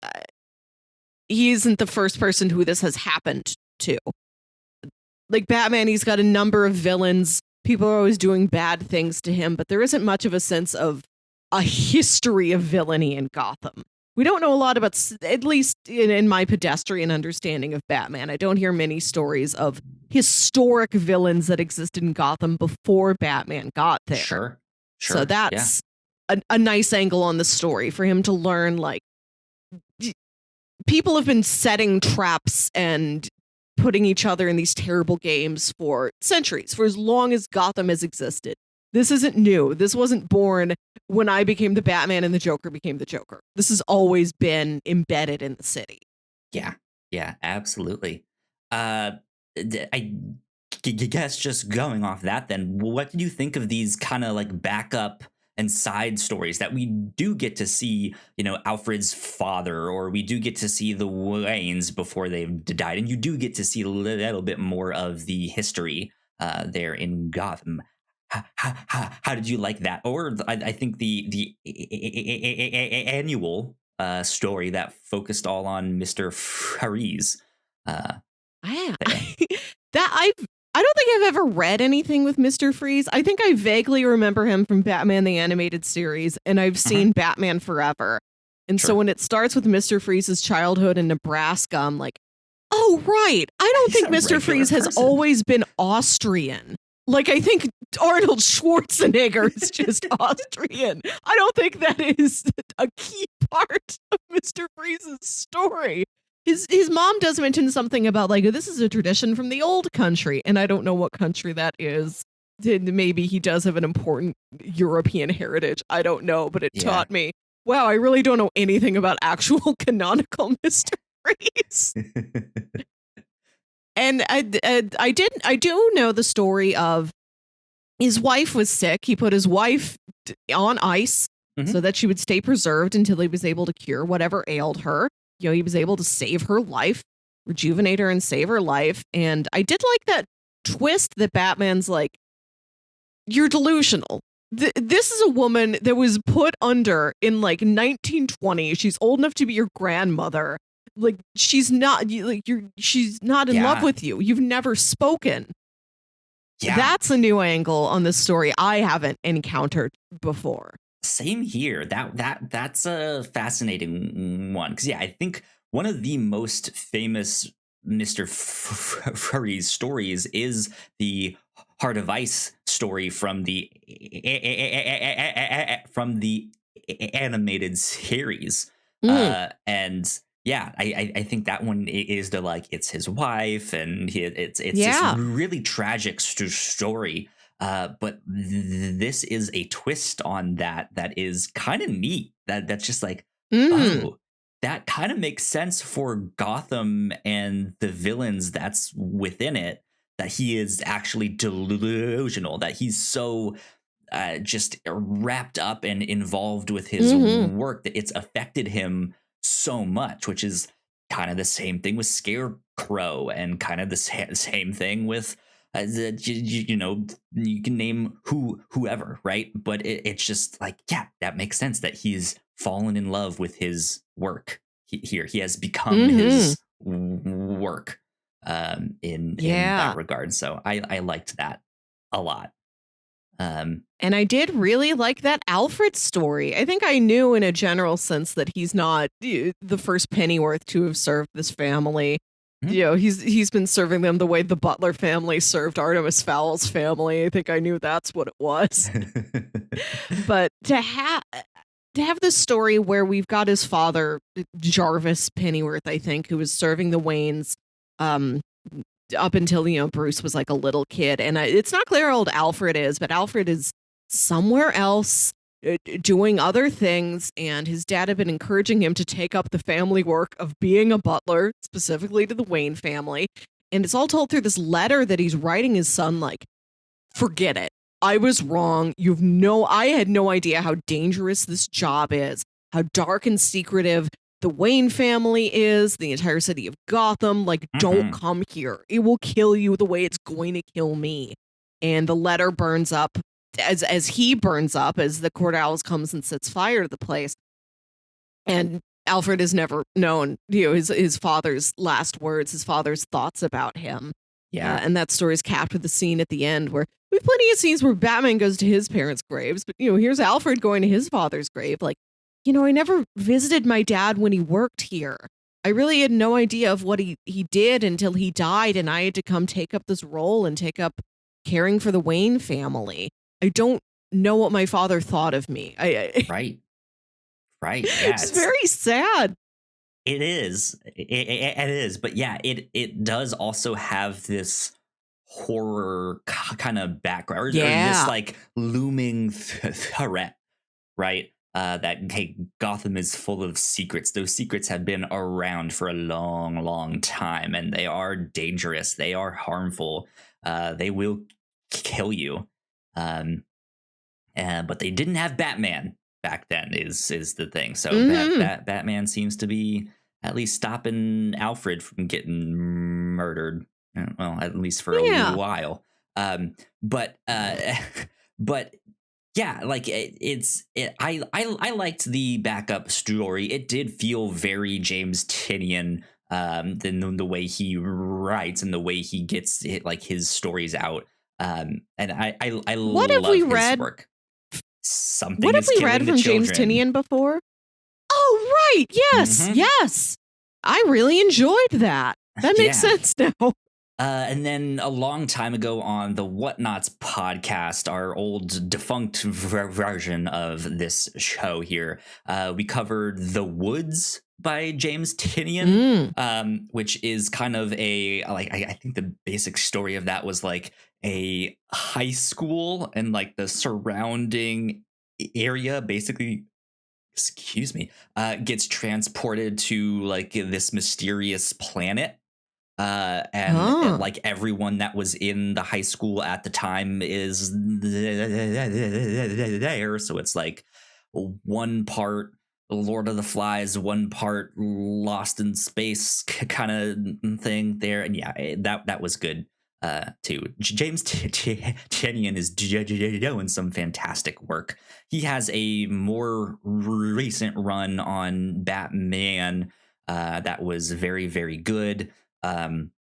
he isn't the first person who this has happened to. Like Batman, he's got a number of villains. People are always doing bad things to him, but there isn't much of a sense of a history of villainy in Gotham. We don't know a lot about, at least in my pedestrian understanding of Batman, I don't hear many stories of historic villains that existed in Gotham before Batman got there. Sure. So that's a nice angle on the story for him to learn, like, people have been setting traps and putting each other in these terrible games for centuries, for as long as Gotham has existed. This isn't new. This wasn't born when I became the Batman and the Joker became the Joker. This has always been embedded in the city. Yeah, absolutely. I guess just going off that then, what did you think of these kind of like backup and side stories that we do get to see, you know, Alfred's father, or we do get to see the Waynes before they've died, and you do get to see a little bit more of the history there in Gotham. How did you like that? Or I think the annual story that focused all on Mr. Freeze. I don't think I've ever read anything with Mr. Freeze. I think I vaguely remember him from Batman the Animated Series, and I've seen Batman Forever. And so when it starts with Mr. Freeze's childhood in Nebraska, I'm like, oh, right. I don't think Mr. Freeze has always been Austrian. Like, I think Arnold Schwarzenegger is just Austrian. I don't think that is a key part of Mr. Freeze's story. His mom does mention something about, like, this is a tradition from the old country, and I don't know what country that is. Maybe he does have an important European heritage. I don't know, but it taught me, wow, I really don't know anything about actual canonical Mr. Freeze. And I do know the story of his wife was sick. He put his wife on ice so that she would stay preserved until he was able to cure whatever ailed her. You know, he was able to save her life, rejuvenate her and save her life. And I did like that twist that Batman's like, you're delusional. This is a woman that was put under in like 1920. She's old enough to be your grandmother. Like, she's not she's not in love with you. You've never spoken. Yeah. That's a new angle on this story I haven't encountered before. Same here. That's a fascinating one, because I think one of the most famous Mr. Freeze stories is the Heart of Ice story from the animated series, and I think that one is the, like, it's his wife, and it's this really tragic story. But this is a twist on that is kind of neat. That's just like, oh, that kind of makes sense for Gotham and the villains that's within it, that he is actually delusional, that he's so just wrapped up and involved with his work that it's affected him so much, which is kind of the same thing with Scarecrow, and kind of the same thing with you know, you can name whoever, right? But it's just like, that makes sense that he's fallen in love with his work here. He has become his work in that regard. So I liked that a lot. And I did really like that Alfred story. I think I knew in a general sense that he's not the first Pennyworth to have served this family. You know, he's been serving them the way the Butler family served Artemis Fowl's family. I think I knew that's what it was. But to have this story where we've got his father, Jarvis Pennyworth, I think, who was serving the Waynes up until, Bruce was like a little kid. And it's not clear how old Alfred is, but Alfred is somewhere else doing other things. And his dad had been encouraging him to take up the family work of being a butler, specifically to the Wayne family. And it's all told through this letter that he's writing his son, like, forget it. I was wrong. I had no idea how dangerous this job is, how dark and secretive the Wayne family is, the entire city of Gotham. Like, don't come here. It will kill you the way it's going to kill me. And the letter burns up as he burns up, as the Court Owls comes and sets fire to the place. And Alfred has never known, his father's last words, his father's thoughts about him. Yeah. And that story is capped with the scene at the end where we have plenty of scenes where Batman goes to his parents' graves, but here's Alfred going to his father's grave. Like, I never visited my dad when he worked here. I really had no idea of what he did until he died, and I had to come take up this role and take up caring for the Wayne family. I don't know what my father thought of me. Right. Yeah, it's very sad. It is. It is. But yeah, it does also have this horror kind of background, or this like looming threat, right? That Gotham is full of secrets. Those secrets have been around for a long, long time, and they are dangerous. They are harmful. They will kill you. But they didn't have Batman back then. Is the thing. So Batman seems to be at least stopping Alfred from getting murdered. Well, at least for a while. But yeah, like I liked the backup story. It did feel very James Tynion, the way he writes and the way he gets like his stories out. And I what love have we his read? work. Something. What have is we read from James Tynion before? Oh, right. Yes. Yes. I really enjoyed that. That makes sense now. And then a long time ago on the Whatnauts podcast, our old defunct version of this show here, we covered The Woods by James Tynion, which is kind of I think the basic story of that was like a high school and like the surrounding area basically gets transported to like this mysterious planet. And like everyone that was in the high school at the time is there. So it's like one part Lord of the Flies, one part Lost in Space kind of thing there. And yeah, that was good too. James Tynion is doing some fantastic work. He has a more recent run on Batman that was very, very good. I'm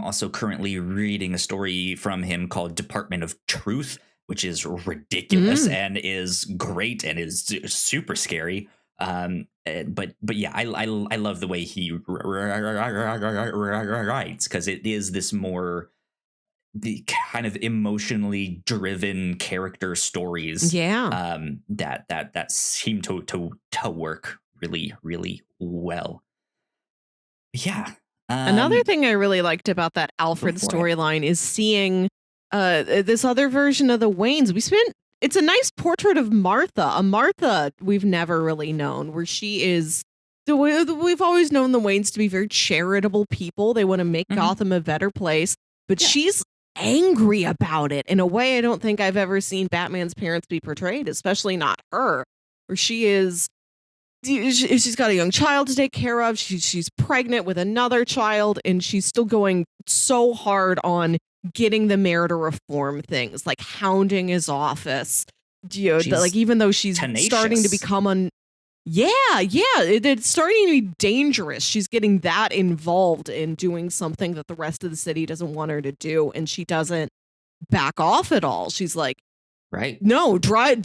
also currently reading a story from him called Department of Truth, which is ridiculous and is great and is super scary. But yeah, I love the way he writes, because it is this more the kind of emotionally driven character stories. That seem to work really, really well. Yeah. Another thing I really liked about that Alfred storyline is seeing this other version of the Waynes. It's a nice portrait of Martha, a Martha we've never really known, where she is. We've always known the Waynes to be very charitable people. They want to make Gotham a better place, but she's angry about it in a way I don't think I've ever seen Batman's parents be portrayed, especially not her, where she is. She's got a young child to take care of. She's pregnant with another child, and she's still going so hard on getting the mayor to reform things, like hounding his office. Like even though she's starting to become it's starting to be dangerous. She's getting that involved in doing something that the rest of the city doesn't want her to do, and she doesn't back off at all. She's like, right. No,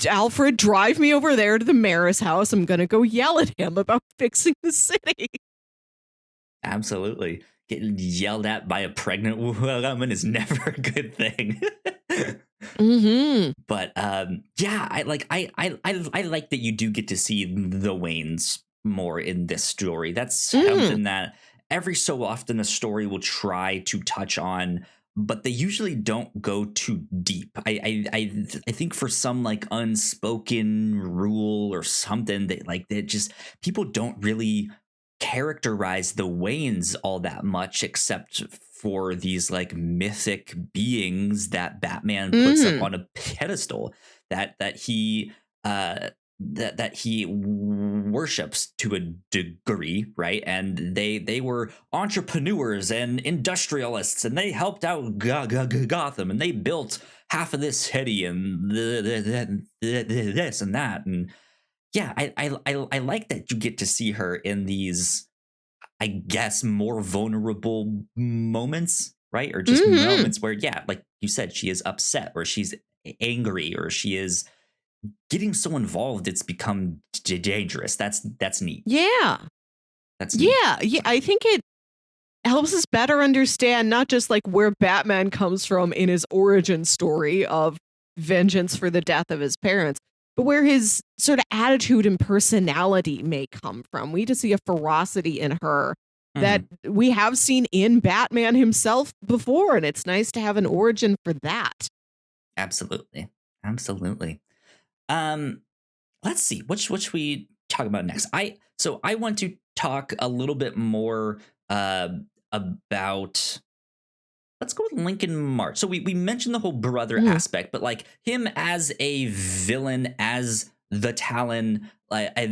Alfred, drive me over there to the mayor's house. I'm going to go yell at him about fixing the city. Absolutely. Getting yelled at by a pregnant woman is never a good thing. Mm-hmm. But yeah, I like that you do get to see the Waynes more in this story. That's Mm. something that every so often a story will try to touch on, but they usually don't go too deep. I think for some like unspoken rule or something that like that just people don't really characterize the Waynes all that much, except for these like mythic beings that Batman puts up Mm. on a pedestal that he that he worships to a degree, right? And they were entrepreneurs and industrialists, and they helped out Gotham, and they built half of this city and this and that. And yeah, I like that you get to see her in these, I guess, more vulnerable moments, right? Or just Mm-hmm. moments where, yeah, like you said, she is upset or she's angry or she is getting so involved it's become dangerous. That's neat. Yeah. That's neat. Yeah. Yeah. I think it helps us better understand not just like where Batman comes from in his origin story of vengeance for the death of his parents, but where his sort of attitude and personality may come from. We just see a ferocity in her that Mhm. we have seen in Batman himself before, and it's nice to have an origin for that. Absolutely. Absolutely. Um, let's see. Which we talk about next? I want to talk a little bit more about, let's go with Lincoln March. So we mentioned the whole brother Mhm. aspect, but like him as a villain, as the Talon, I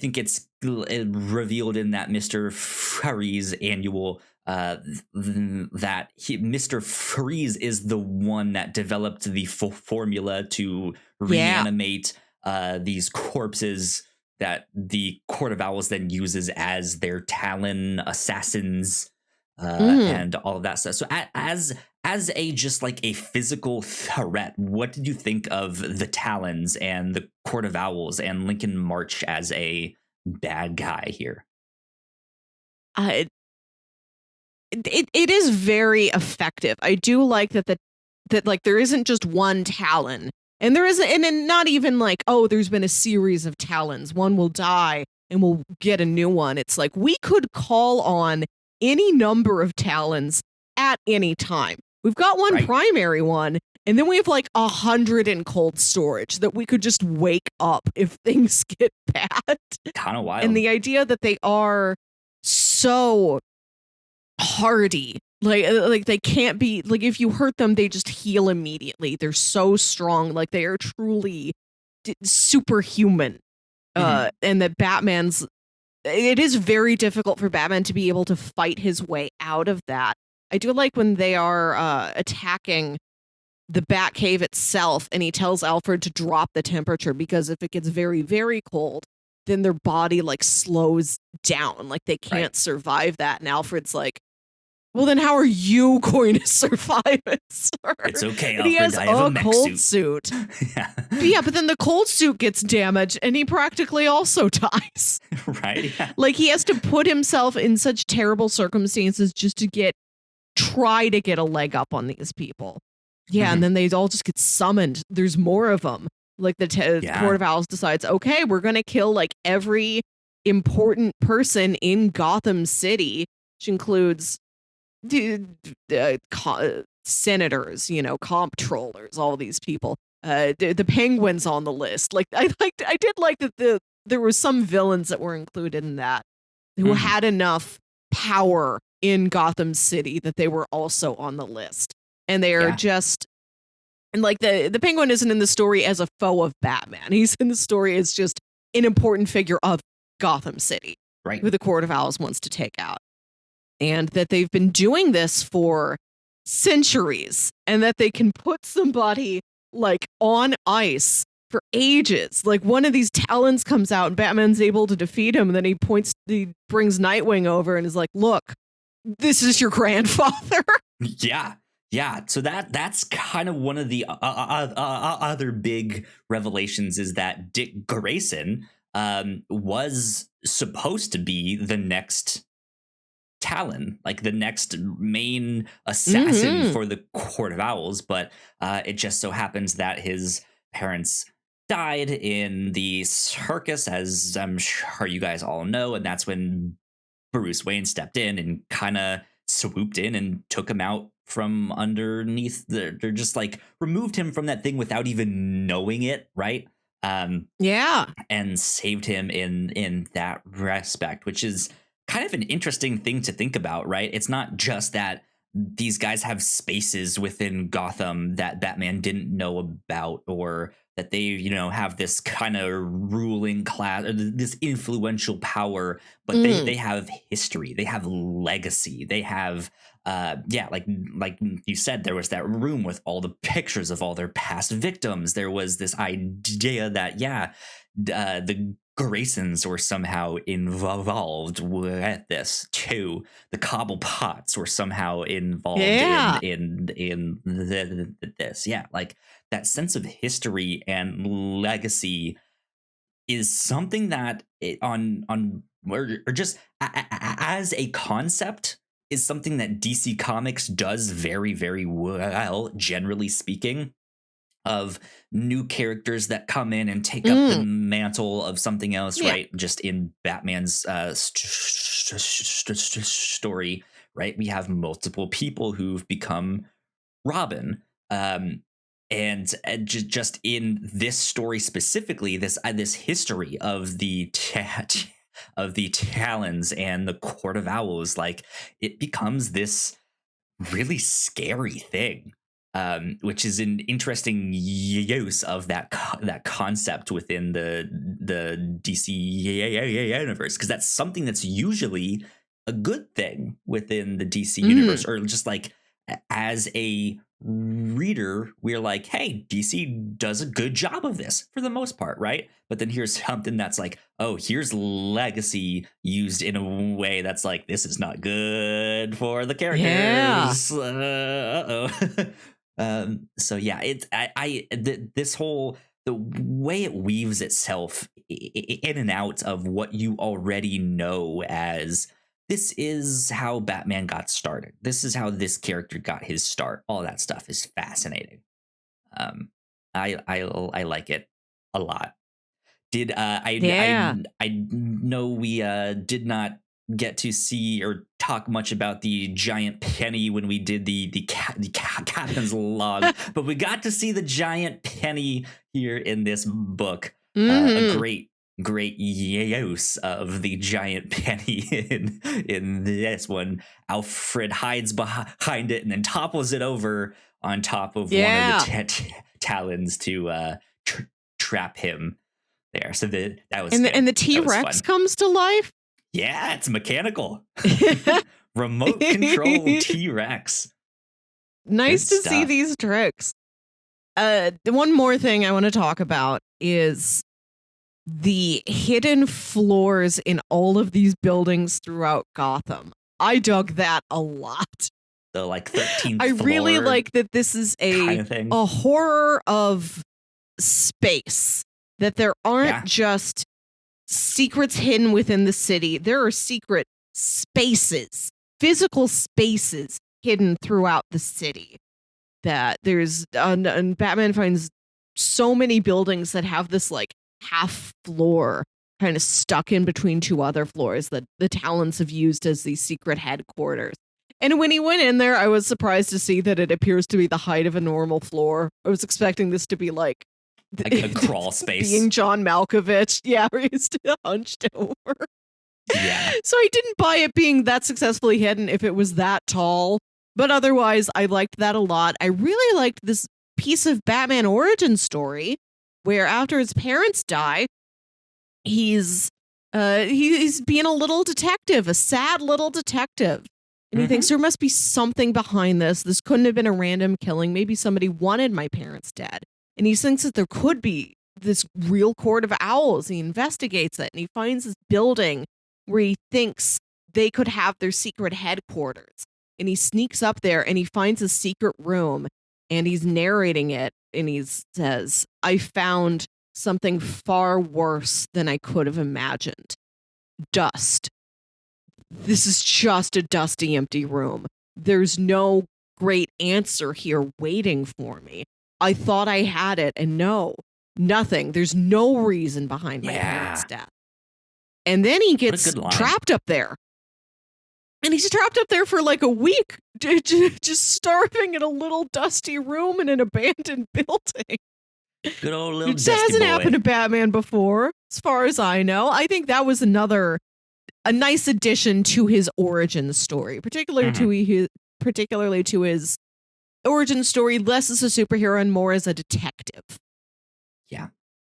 think it's revealed in that Mr. Freeze annual that Mr. Freeze is the one that developed the formula to Yeah. reanimate these corpses that the Court of Owls then uses as their Talon assassins Mhm. and all of that stuff. So as a just like a physical threat, what did you think of the Talons and the Court of Owls and Lincoln March as a bad guy here? Uh, it is very effective. I do like that like there isn't just one Talon. And there isn't and not even like, oh, there's been a series of Talons. One will die and we'll get a new one. It's like we could call on any number of Talons at any time. We've got one Right. primary one, and then we have like 100 in cold storage that we could just wake up if things get bad. Kind of And wild. the idea that they are so hardy. Like they can't be like if you hurt them, they just heal immediately. They're so strong. Like they are truly superhuman. Mhm. And that Batman's it is very difficult for Batman to be able to fight his way out of that. I do like when they are attacking the Batcave itself, and he tells Alfred to drop the temperature because if it gets very, very cold, then their body like slows down. Like they Right. can't survive that. And Alfred's like, well, then how are you going to survive it, sir? It's okay, And he Alfred. has I have a a mech cold suit. suit. Yeah. But yeah, but then the cold suit gets damaged and he practically also dies. Right. Yeah. Like he has to put himself in such terrible circumstances just to try to get a leg up on these people. Yeah, and Mhm. then they all just get summoned. There's more of them. Like the Court Yeah. of Owls decides, okay, we're going to kill like every important person in Gotham City, which includes senators, comptrollers, all these people. The Penguin's on the list. Like I did like that there were some villains that were included in that who Mhm. had enough power in Gotham City that they were also on the list. And they are Yeah. just and like the Penguin isn't in the story as a foe of Batman. He's in the story as just an important figure of Gotham City, Right. who the Court of Owls wants to take out. And that they've been doing this for centuries and that they can put somebody like on ice for ages. Like one of these Talons comes out and Batman's able to defeat him, and then he brings Nightwing over and is like, "Look, this is your grandfather." Yeah. Yeah. So that's kind of one of the other big revelations is that Dick Grayson was supposed to be the next Talon, like the next main assassin Mhm. for the Court of Owls, but it just so happens that his parents died in the circus, as I'm sure you guys all know, and that's when Bruce Wayne stepped in and kind of swooped in and took him out from underneath they're just like removed him from that thing without even knowing it, right? Yeah. And saved him in that respect, which is kind of an interesting thing to think about, right? It's not just that these guys have spaces within Gotham that Batman didn't know about, or that they, have this kind of ruling class or this influential power, but they Mm. they have history, they have legacy, they have yeah, like you said, there was that room with all the pictures of all their past victims. There was this idea that the Graysons were somehow involved with this too. The Cobblepots were somehow involved Yeah. in this. Yeah, like that sense of history and legacy is something that on or just as a concept is something that DC Comics does very, very well, generally speaking, of new characters that come in and take up the Mm. mantle of something else, Yeah. right? Just in Batman's story, right? We have multiple people who've become Robin. And just in this story specifically, this history of the of the Talons and the Court of Owls, like it becomes this really scary thing, which is an interesting use of that concept within the DC universe, because that's something that's usually a good thing within the DC universe, Mm. or just like as a reader, we're like, hey, DC does a good job of this for the most part, right? But then here's something that's like, oh, here's legacy used in a way that's like, this is not good for the Yeah. characters. Uh-oh. So yeah, this whole the way it weaves itself in and out of what you already know as this is how Batman got started. This is how this character got his start. All that stuff is fascinating. Um, I like it a lot. Did Yeah. I know we did not get to see or talk much about the giant penny when we did the captain's log, but we got to see the giant penny here in this book. A Mhm. great use of the giant penny in this one. Alfred hides behind it and then topples it over on top of one of the Yeah. talons to trap him there. So that was And good. the That was T-Rex fun. comes to life. Yeah, it's mechanical. Remote control T-Rex. Nice Good to see stuff. these tricks. One more thing I want to talk about is the hidden floors in all of these buildings throughout Gotham. I dug that a lot. The like 13th I really floor like that this is kind of thing. a horror of space, that there aren't Yeah. just secrets hidden within the city. There are secret spaces, physical spaces hidden throughout the city. That there's and Batman finds so many buildings that have this like half floor kind of stuck in between two other floors that the Talons have used as these secret headquarters. And when he went in there, I was surprised to see that it appears to be the height of a normal floor. I was expecting this to be like a crawl space. Being John Malkovich. Yeah, where he's still hunched over. Yeah. So I didn't buy it being that successfully hidden if it was that tall. But otherwise, I liked that a lot. I really liked this piece of Batman origin story where after his parents die, he's being a little detective, a sad little detective. And he thinks there must be something behind this. This couldn't have been a random killing. Maybe somebody wanted my parents dead. And he thinks that there could be this real court of owls. He investigates it and he finds this building where he thinks they could have their secret headquarters. And he sneaks up there and he finds a secret room and he's narrating it. And he says, I found something far worse than I could have imagined. Dust. this is just a dusty, empty room. There's no great answer here waiting for me. I thought I had it, and no, nothing. There's no reason behind my parents' death. And then he gets trapped up there. And he's trapped up there for like a week, just starving in a little dusty room in an abandoned building. Good old little dusty boy. It hasn't happened to Batman before, as far as I know. I think that was a nice addition to his origin story, particularly to his origin story, less as a superhero and more as a detective.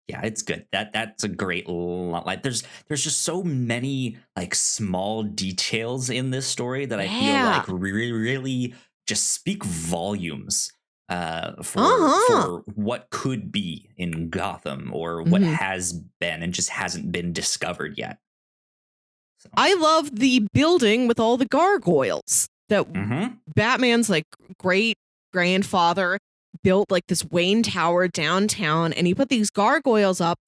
Yeah, it's good. That's a great like there's just so many like small details in this story that I feel like really just speak volumes for what could be in Gotham or what has been and just hasn't been discovered yet. So. I love the building with all the gargoyles that Batman's like great grandfather built, like this Wayne Tower downtown, and he put these gargoyles up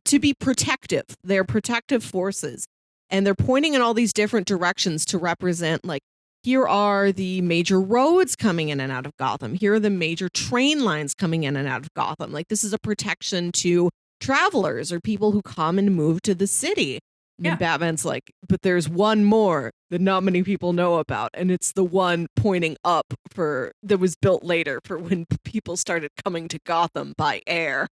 to be protective. They're protective forces, and they're pointing in all these different directions to represent, like, here are the major roads coming in and out of Gotham. Here are the major train lines coming in and out of Gotham. Like, this is a protection to travelers or people who come and move to the city. And Batman's like, but there's one more that not many people know about, and it's the one pointing up that was built later for when people started coming to Gotham by air.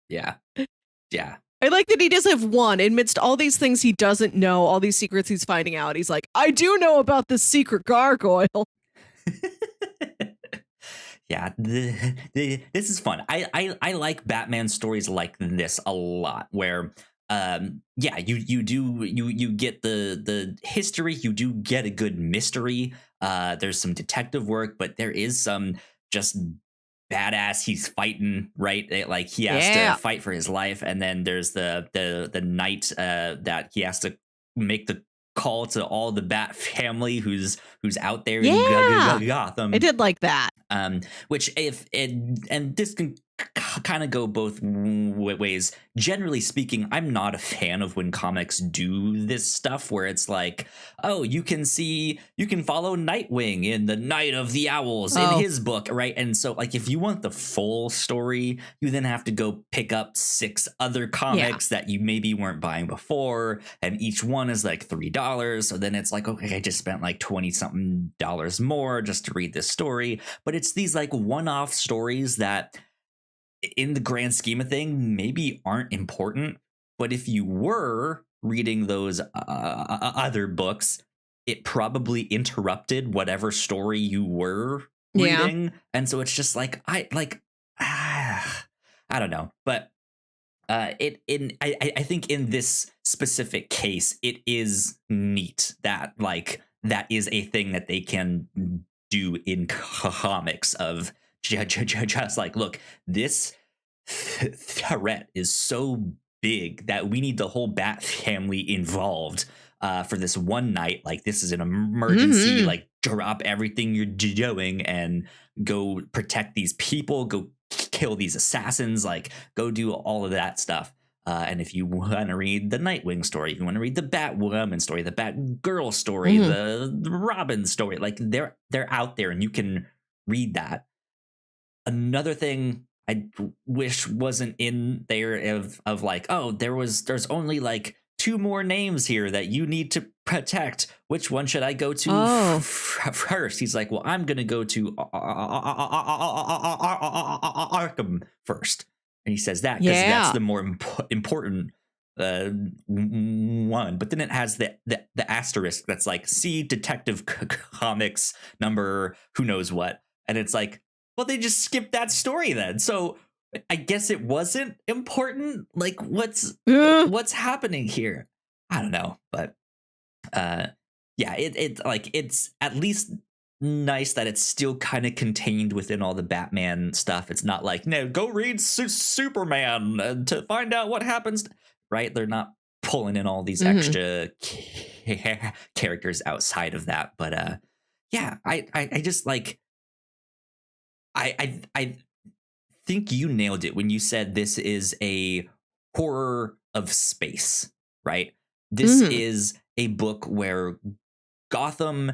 Yeah. I like that he does have one amidst all these things he doesn't know, all these secrets he's finding out. He's like, I do know about this secret gargoyle. Yeah, this is fun. I like Batman stories like this a lot, where you get the history, you do get a good mystery, there's some detective work, but there is some just badass he's fighting, right? Like he has to fight for his life, and then there's the night that he has to make the call to all the Bat family who's out there in Gotham. I did like that. Which and this can kind of go both ways. Generally speaking, I'm not a fan of when comics do this stuff where it's like, oh, you can follow Nightwing in the Night of the Owls in his book, right? And so like if you want the full story, you then have to go pick up 6 other comics that you maybe weren't buying before, and each one is like $3. So then it's like, okay, I just spent like $20-something more just to read this story. But it's these like one-off stories that in the grand scheme of things maybe aren't important, but if you were reading those other books, it probably interrupted whatever story you were reading, and so it's just like I don't know, but I think in this specific case it is neat that like that is a thing that they can do in comics of just like, look, this threat is so big that we need the whole Bat family involved for this one night. Like, this is an emergency. Like, drop everything you're doing and go protect these people. Go kill these assassins. Like, go do all of that stuff. And if you want to read the Nightwing story, if you want to read the Batwoman story, the Batgirl story, the Robin story, like they're out there and you can read that. Another thing I wish wasn't in there of like, oh, there's only like 2 more names here that you need to protect. Which one should I go to first? He's like, well, I'm going to go to Arkham first. And he says that because that's the more important one. But then it has the asterisk that's like, see Detective Comics number who knows what. And it's like, well, they just skipped that story then. So I guess it wasn't important. Like, what's happening here? I don't know. But it's at least nice that it's still kind of contained within all the Batman stuff. It's not like, no, go read Superman to find out what happens. Right? They're not pulling in all these extra characters outside of that. But I just like, I think you nailed it when you said this is a horror of space, right? This is a book where Gotham,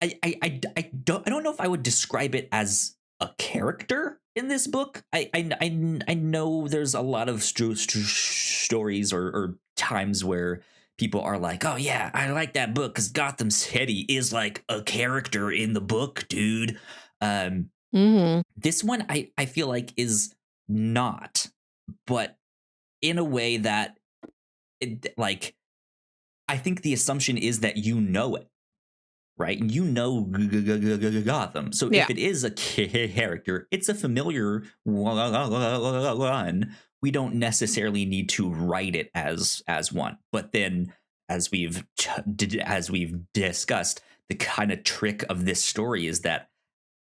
I don't know if I would describe it as a character in this book. I know there's a lot of stories or times where people are like, oh yeah, I like that book because Gotham City is like a character in the book, dude. Um, Mm-hmm. this one I feel like is not, but in a way that like I think the assumption is that you know it, right? And you know Gotham. So Yeah. if it is a character, it's a familiar one. We don't necessarily need to write it as one. But then, as we've discussed, the kind of trick of this story is that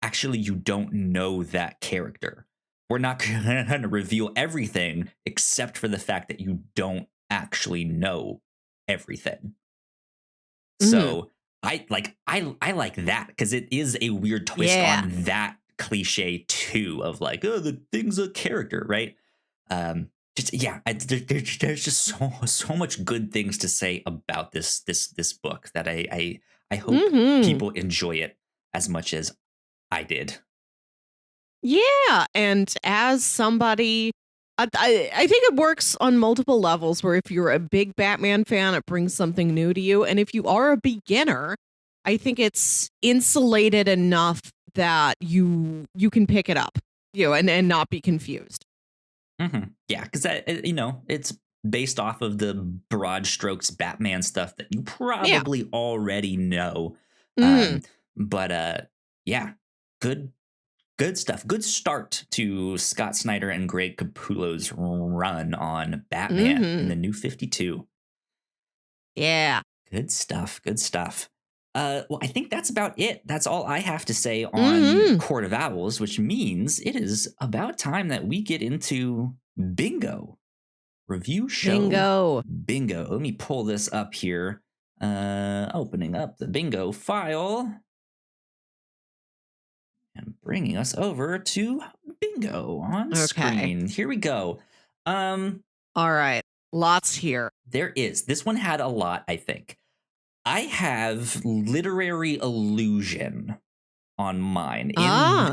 actually you don't know that character. We're not going to reveal everything except for the fact that you don't actually know everything. So I like that because it is a weird twist Yeah. on that cliche too of like, oh, the thing's a character, right? Just yeah, there's just so much good things to say about this book that I hope people enjoy it as much as I did. Yeah, and as somebody, I think it works on multiple levels. Where if you're a big Batman fan, it brings something new to you, and if you are a beginner, I think it's insulated enough that you can pick it up, and not be confused. Yeah, because it's based off of the broad strokes Batman stuff that you Yeah. probably already know. Mhm. But yeah, good stuff. Good start to Scott Snyder and Greg Capullo's run on Batman in the New 52. Yeah. Good stuff. Good stuff. Well, I think that's about it. That's all I have to say on Court of Owls, which means it is about time that we get into bingo. Review show. Bingo. Let me pull this up here. Opening up the bingo file. And bringing us over to bingo on screen. Here we go. All right. Lots here. There is. This one had a lot, I think. I have literary illusion on mine.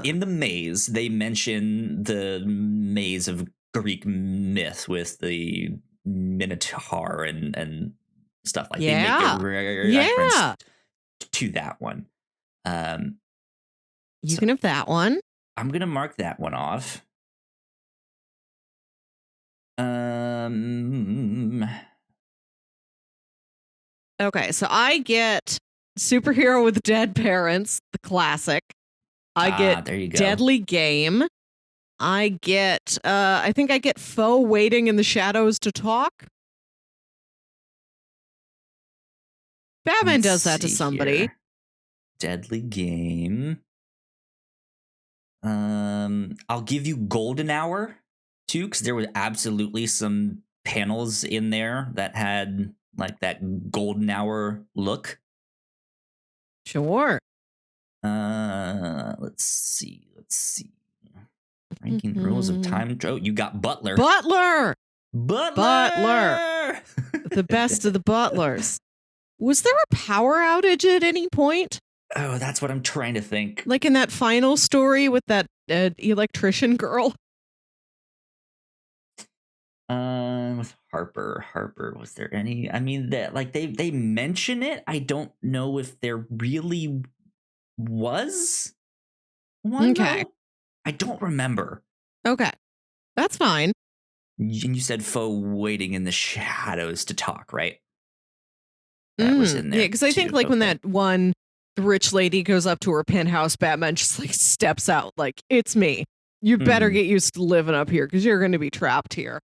In the maze, they mention the maze of Greek myth with the Minotaur and stuff like they make a reference to that one. You can have that one. I'm gonna mark that one off. Okay, so I get Superhero with Dead Parents, the classic. I get there you go. Deadly Game. I get I think I get Foe Waiting in the Shadows to Talk. Batman does that to somebody. Here. Deadly Game. I'll give you Golden Hour too, because there was absolutely some panels in there that had like that Golden Hour look. Sure. Let's see. Ranking Rules of Time. Oh, you got Butler. Butler. The best of the butlers. Was there a power outage at any point? Oh, that's what I'm trying to think. Like in that final story with that electrician girl? With Harper, was there any? I mean, that like they mention it. I don't know if there really was one. Okay. Though. I don't remember. Okay, that's fine. And you said Foe Waiting in the Shadows to Talk, right? That was in there. Yeah, because I think like when that one rich lady goes up to her penthouse, Batman just like steps out like, it's me. You better get used to living up here because you're going to be trapped here.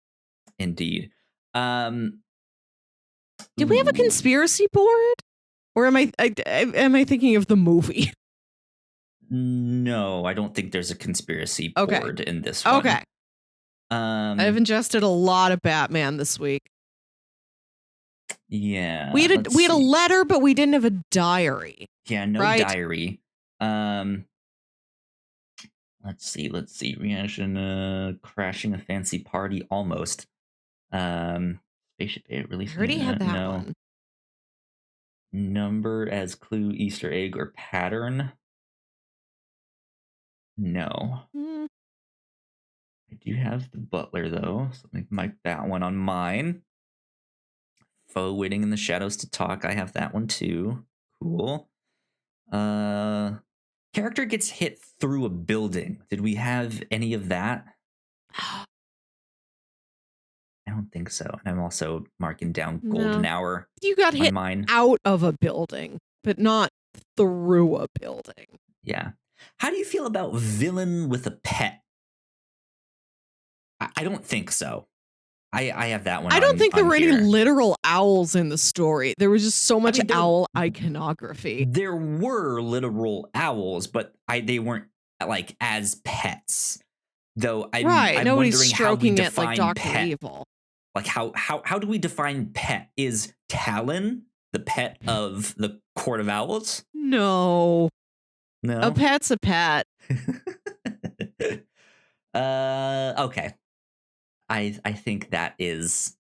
Indeed. Did we have a conspiracy board? Or am I thinking of the movie? No, I don't think there's a conspiracy board in this one. Okay. I've ingested a lot of Batman this week. Yeah. We had a letter, but we didn't have a diary. Yeah, no diary. Let's see. Reaction crashing a fancy party almost. Spaceship it really I already had that one. Number as clue, Easter egg, or pattern? No. Mm, I do have the butler, though, so let me mark that one on mine. Foe waiting in the shadows to talk. I have that one, too. Cool. Character gets hit through a building. Did we have any of that? I don't think so. And I'm also marking down golden no. hour You got on hit mine. out of a building, but not through a building. Yeah. How do you feel about villain with a pet? I don't think so. I have that one. I don't think there were here. any literal owls in the story. There was just so much owl Mm-hmm. iconography. There were literal owls, but they weren't like as pets. Though I'm Nobody's wondering how we stroking it define like Dr. pet. Evil. Like how do we define pet? Is Talon the pet of the Court of Owls? No. No. A pet's a pet. Okay. I think that is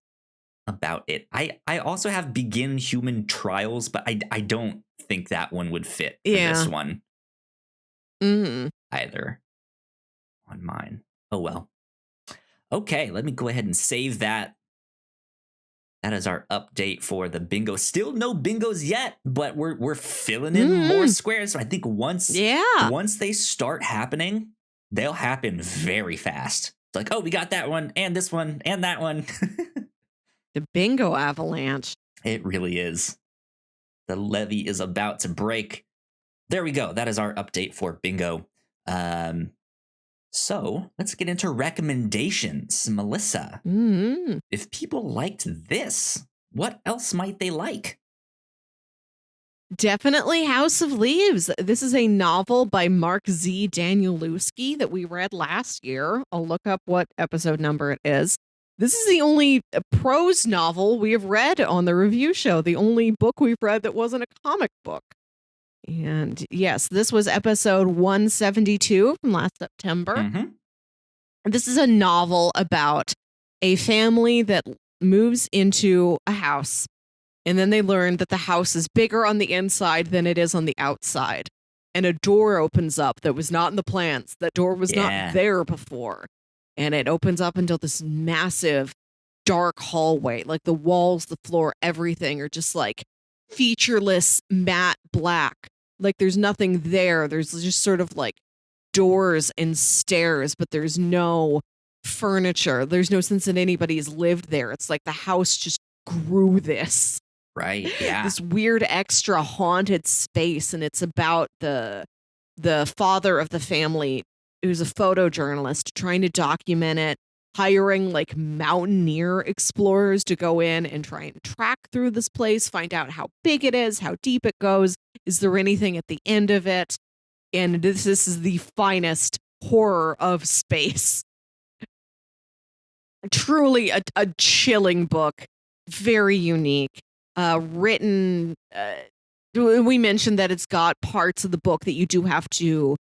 about it. I also have begin human trials, but I don't think that one would fit for this one. Either on mine. Oh well. Okay, let me go ahead and save that. That is our update for the bingo. Still no bingos yet, but we're filling in more squares. So I think once they start happening, they'll happen very fast. It's like, oh, we got that one and this one and that one. The bingo avalanche. It really is. The levee is about to break. There we go. That is our update for bingo. So let's get into recommendations. Melissa, if people liked this, what else might they like? Definitely House of Leaves. This is a novel by Mark Z. Danielewski that we read last year. I'll look up what episode number it is. This is the only prose novel we have read on the review show, the only book we've read that wasn't a comic book. And yes, this was episode 172 from last September. This is a novel about a family that moves into a house, and then they learn that the house is bigger on the inside than it is on the outside. And a door opens up that was not in the plans. That door was not there before. And it opens up into this massive dark hallway. Like the walls, the floor, everything are just like featureless matte black. Like there's nothing there. There's just sort of like doors and stairs, but there's no furniture. There's no sense that anybody's lived there. It's like the house just grew this. Right. Yeah. This weird extra haunted space. And it's about the father of the family, who's a photojournalist, trying to document it, hiring like mountaineer explorers to go in and try and track through this place, find out how big it is, how deep it goes. Is there anything at the end of it? And this is the finest horror of space. Truly a chilling book. Very unique. Written, we mentioned that it's got parts of the book that you do have to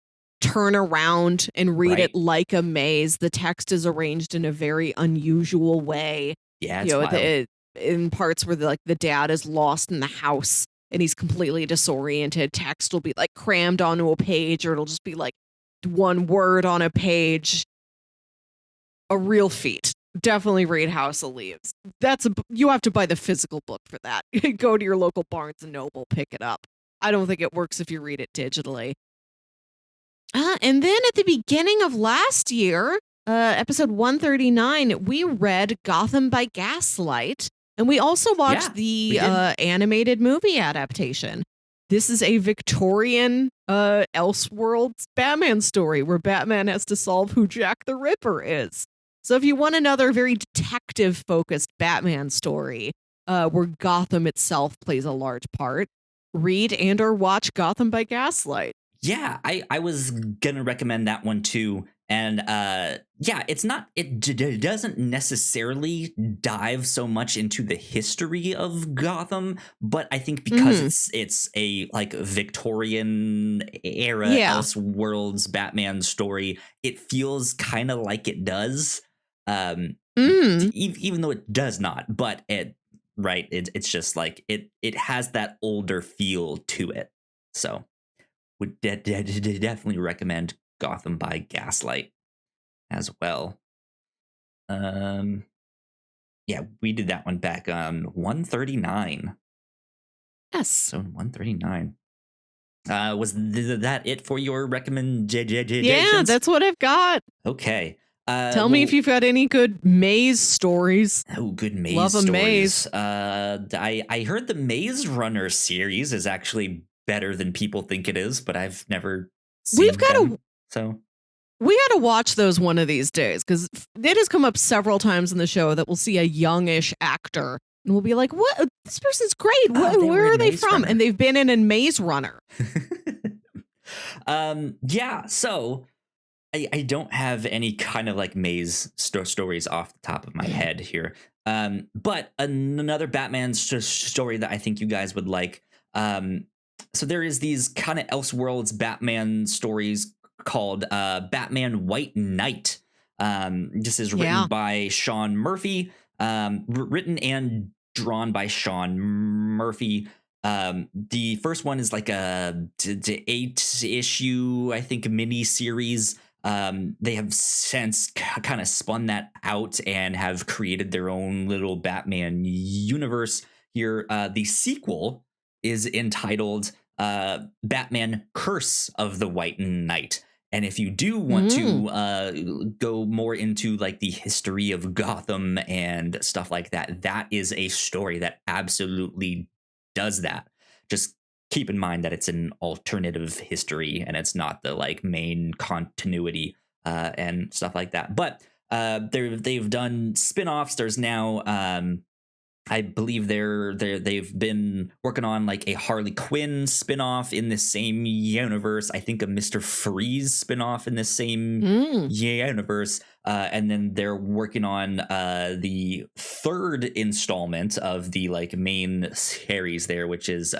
turn around and read it like a maze. The text is arranged in a very unusual way. Yeah, it's wild. In parts where the dad is lost in the house and he's completely disoriented, text will be like crammed onto a page, or it'll just be like one word on a page. A real feat. Definitely read House of Leaves. You have to buy the physical book for that. Go to your local Barnes and Noble, pick it up. I don't think it works if you read it digitally. And then at the beginning of last year, episode 139, we read Gotham by Gaslight, and we also watched the animated movie adaptation. This is a Victorian Elseworlds Batman story where Batman has to solve who Jack the Ripper is. So if you want another very detective-focused Batman story where Gotham itself plays a large part, read and or watch Gotham by Gaslight. Yeah, I was going to recommend that one too. And it doesn't necessarily dive so much into the history of Gotham, but I think because it's a like Victorian era Elseworlds Batman story, it feels kind of like it does. Even though it does not, but right? It's just like it has that older feel to it. So would definitely recommend Gotham by Gaslight as well. Yeah, we did that one back on 139. Yes. So 139. Was that it for your recommendations? Yeah, that's what I've got. Okay. Tell me if you've got any good maze stories. Oh, good maze Love a stories. maze. I heard the Maze Runner series is actually better than people think it is, but I've never seen them. So we got to watch those one of these days, because it has come up several times in the show that we'll see a youngish actor and we'll be like, what? This person's great. Where are they from? Runner. And they've been in a Maze Runner. Yeah, so I don't have any kind of like maze stories off the top of my head here. But another Batman story that I think you guys would like. So there is these kind of Elseworlds Batman stories called Batman White Knight. This is written by Sean Murphy, written and drawn by Sean Murphy. The first one is like a 8-issue, I think, mini series. They have since kind of spun that out and have created their own little Batman universe here. The sequel is entitled Batman Curse of the White Knight. And if you do want to go more into like the history of Gotham and stuff like that, that is a story that absolutely does that. Just keep in mind that it's an alternative history and it's not the like main continuity and stuff like that. But they've done spin-offs. There's now I believe they've been working on like a Harley Quinn spin-off in the same universe. I think a Mr. Freeze spin-off in the same universe. And then they're working on the third installment of the like main series there, which is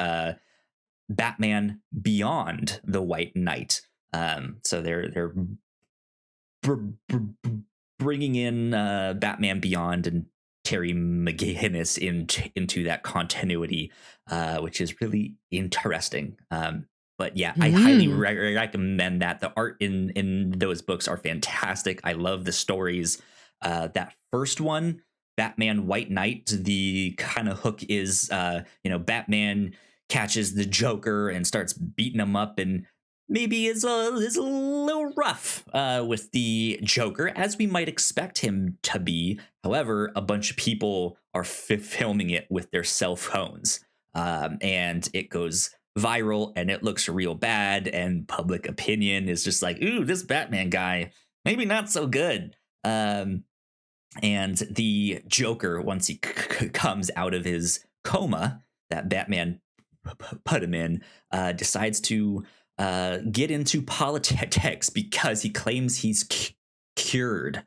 Batman Beyond the White Knight. So they're bringing in Batman Beyond and Terry McGinnis into that continuity, which is really interesting. But yeah, I highly recommend that. The art in those books are fantastic. I love the stories. That first one, Batman White Knight, the kind of hook is, Batman catches the Joker and starts beating him up, and maybe is a little rough with the Joker, as we might expect him to be. However, a bunch of people are filming it with their cell phones, and it goes viral, and it looks real bad, and public opinion is just like, ooh, this Batman guy, maybe not so good. And the Joker, once he comes out of his coma that Batman put him in, decides to get into politics because he claims he's cured,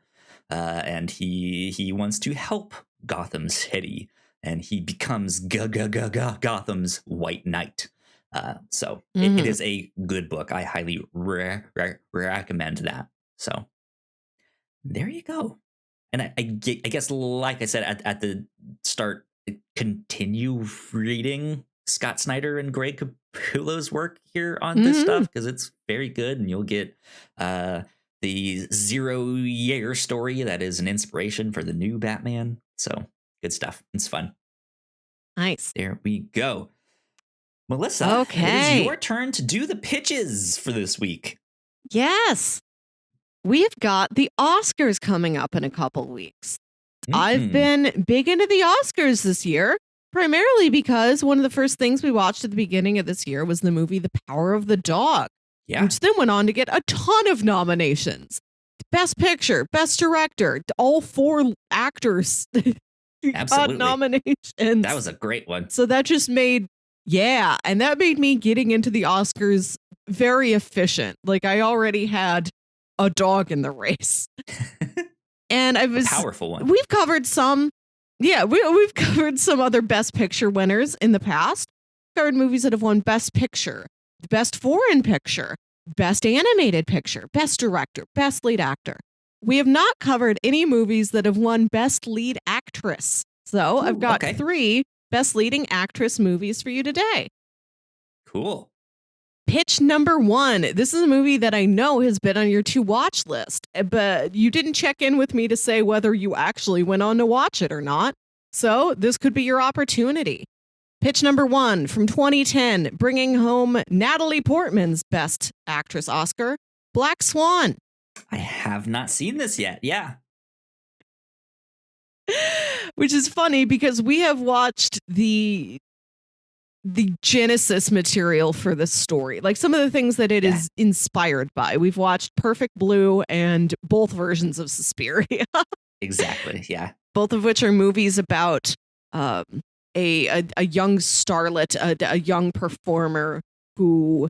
and he wants to help Gotham City, and he becomes Gotham's White Knight. So it is a good book. I highly recommend that. So there you go. And I guess, like I said at the start, continue reading Scott Snyder and Greg Capullo's work here on this stuff, because it's very good, and you'll get the 0 Year story that is an inspiration for the new Batman. So good stuff. It's fun. Nice. There we go. Melissa, it is your turn to do the pitches for this week. Yes. We've got the Oscars coming up in a couple weeks. I've been big into the Oscars this year, primarily because one of the first things we watched at the beginning of this year was the movie The Power of the Dog, which then went on to get a ton of nominations. Best Picture, Best Director, all 4 actors got nominations. That was a great one. So that just made, and that made me getting into the Oscars very efficient. Like, I already had a dog in the race. And I was a powerful one. We've covered some. Yeah, we've covered some other Best Picture winners in the past. Covered movies that have won Best Picture, Best Foreign Picture, Best Animated Picture, Best Director, Best Lead Actor. We have not covered any movies that have won Best Lead Actress. So I've got okay. 3 best leading actress movies for you today. Cool. Pitch number 1. This is a movie that I know has been on your to watch list, but you didn't check in with me to say whether you actually went on to watch it or not. So this could be your opportunity. Pitch number 1 from 2010, bringing home Natalie Portman's Best Actress Oscar, Black Swan. I have not seen this yet. Yeah. Which is funny because we have watched the genesis material for this story, like some of the things that it is inspired by. We've watched Perfect Blue and both versions of Suspiria. Exactly. Yeah. Both of which are movies about a young starlet, a young performer who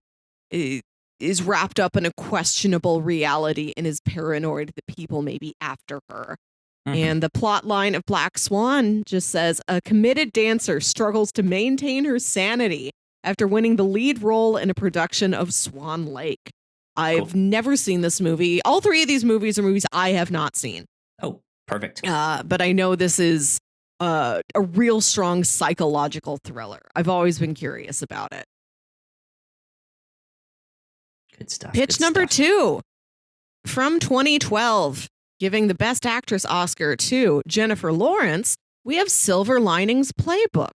is wrapped up in a questionable reality and is paranoid that people may be after her. And the plot line of Black Swan just says a committed dancer struggles to maintain her sanity after winning the lead role in a production of Swan Lake. I've never seen this movie. All 3 of these movies are movies I have not seen. Oh, perfect. But I know this is a real strong psychological thriller. I've always been curious about it. Good stuff. Pitch number 2 from 2012. Giving the Best Actress Oscar to Jennifer Lawrence, we have Silver Linings Playbook.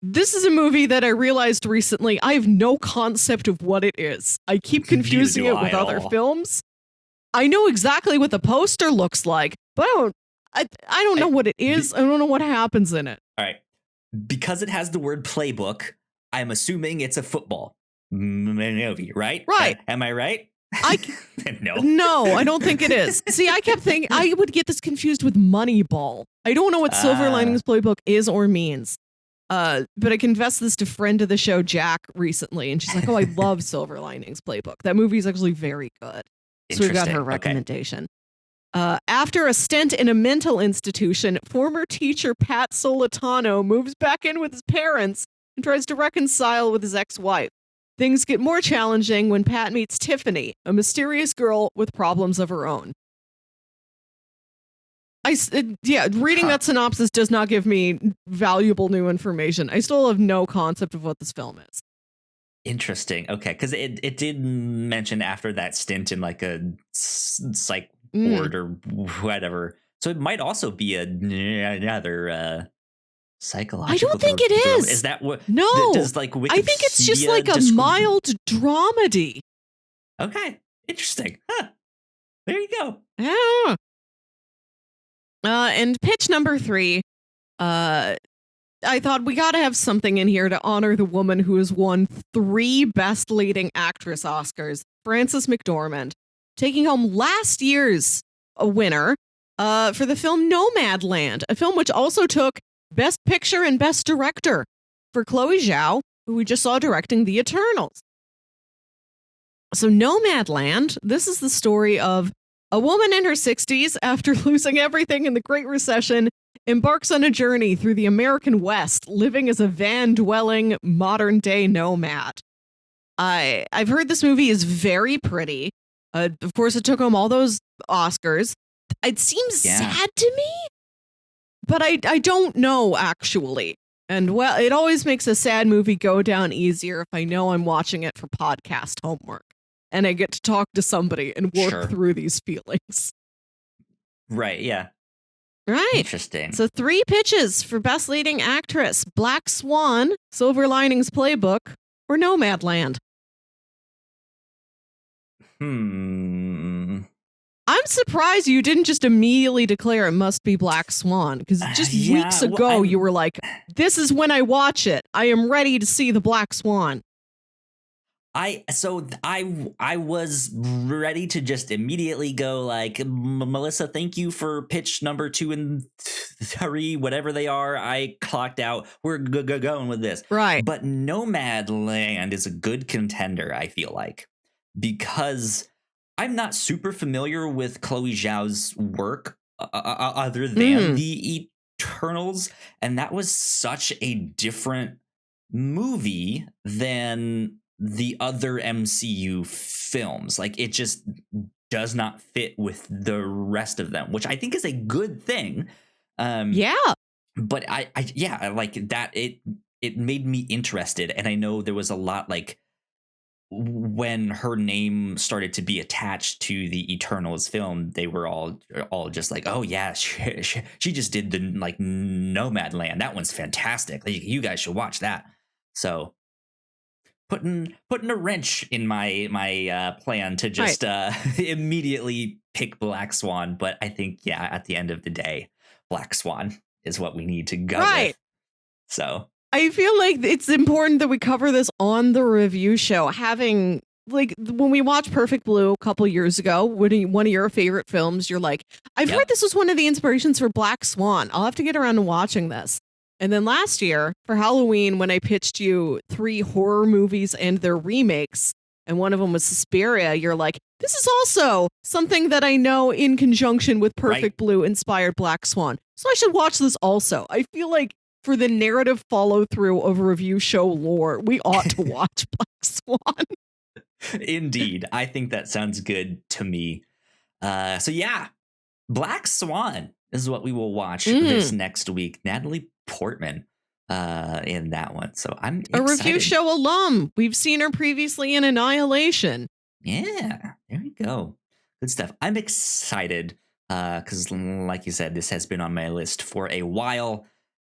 This is a movie that I realized recently I have no concept of what it is. I keep confusing it with other films. I know exactly what the poster looks like, but I don't know what it is. I don't know what happens in it. All right. Because it has the word playbook, I'm assuming it's a football movie, right? Right. Am I right? No, I don't think it is. See, I kept thinking I would get this confused with Moneyball. I don't know what Silver Linings Playbook is or means. But I confessed this to friend of the show, Jack, recently, and she's like, "Oh, I love Silver Linings Playbook. That movie is actually very good." So we got her recommendation. Okay. After a stint in a mental institution, former teacher Pat Solitano moves back in with his parents and tries to reconcile with his ex-wife. Things get more challenging when Pat meets Tiffany, a mysterious girl with problems of her own. Reading that synopsis does not give me valuable new information. I still have no concept of what this film is. Interesting. Okay, because it did mention after that stint in like a psych ward or whatever. So it might also be another psychological. I don't think it is. Is that what? No. Does like Wikipedia I think it's just like a mild dramedy. Okay. Interesting. Huh. There you go. Yeah. And pitch number 3. I thought we got to have something in here to honor the woman who has won 3 Best Leading Actress Oscars, Frances McDormand, taking home last year's winner for the film Nomadland, a film which also took Best Picture and Best Director for Chloe Zhao, who we just saw directing The Eternals. So Nomadland, this is the story of a woman in her 60s, after losing everything in the Great Recession, embarks on a journey through the American West, living as a van-dwelling, modern-day nomad. I've heard this movie is very pretty. Of course, it took home all those Oscars. It seems sad to me, but I don't know, actually. And, well, it always makes a sad movie go down easier if I know I'm watching it for podcast homework and I get to talk to somebody and work through these feelings. Right, yeah. Right. Interesting. So 3 pitches for Best Leading Actress: Black Swan, Silver Linings Playbook, or Nomadland. I'm surprised you didn't just immediately declare it must be Black Swan, because just weeks ago you were like, this is when I watch it. I am ready to see the Black Swan. I was ready to just immediately go like, Melissa, thank you for pitch number 2 and 3, whatever they are. I clocked out. We're going with this. Right. But Nomadland is a good contender, I feel like, because I'm not super familiar with Chloe Zhao's work other than The Eternals. And that was such a different movie than the other MCU films. Like, it just does not fit with the rest of them, which I think is a good thing. Yeah. but I like that it made me interested, and I know there was a lot like when her name started to be attached to the Eternals film, they were all just like, oh yeah, she just did the like Nomadland. That one's fantastic. Like, you guys should watch that. So putting a wrench in my plan to just immediately pick Black Swan. But I think, yeah, at the end of the day, Black Swan is what we need to go with. So I feel like it's important that we cover this on the review show. Having, like, when we watched Perfect Blue a couple years ago, one of your favorite films, you're like, I've heard this was one of the inspirations for Black Swan. I'll have to get around to watching this. And then last year for Halloween, when I pitched you 3 horror movies and their remakes, and one of them was Suspiria, you're like, this is also something that I know in conjunction with Perfect Blue inspired Black Swan. So I should watch this also. I feel like for the narrative follow through of review show lore, we ought to watch Black Swan. Indeed. I think that sounds good to me. So yeah, Black Swan is what we will watch this next week. Natalie Portman in that one. So I'm excited. A review show alum. We've seen her previously in Annihilation. Yeah, there you go. Good stuff. I'm excited because like you said, this has been on my list for a while.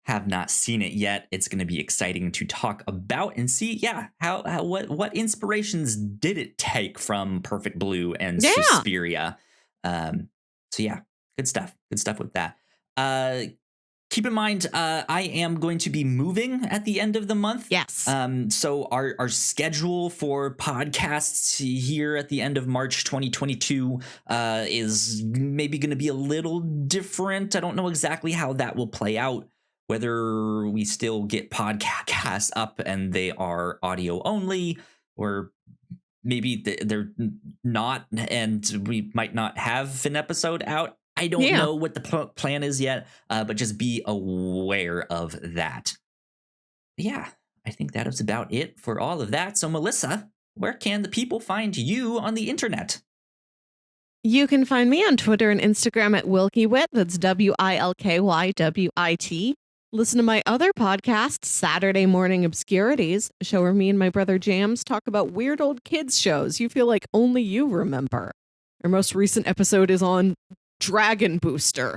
Have not seen it yet. It's going to be exciting to talk about and see, how what inspirations did it take from Perfect Blue and Suspiria. So yeah, good stuff. Good stuff with that. Keep in mind, I am going to be moving at the end of the month. Yes. So our schedule for podcasts here at the end of March 2022 is maybe going to be a little different. I don't know exactly how that will play out. Whether we still get podcasts up and they are audio only, or maybe they're not and we might not have an episode out. I don't know what the plan is yet, but just be aware of that. Yeah, I think that is about it for all of that. So, Melissa, where can the people find you on the internet? You can find me on Twitter and Instagram at WilkyWit. That's WILKYWIT. Listen to my other podcast, Saturday Morning Obscurities, a show where me and my brother Jams talk about weird old kids shows you feel like only you remember. Our most recent episode is on Dragon Booster,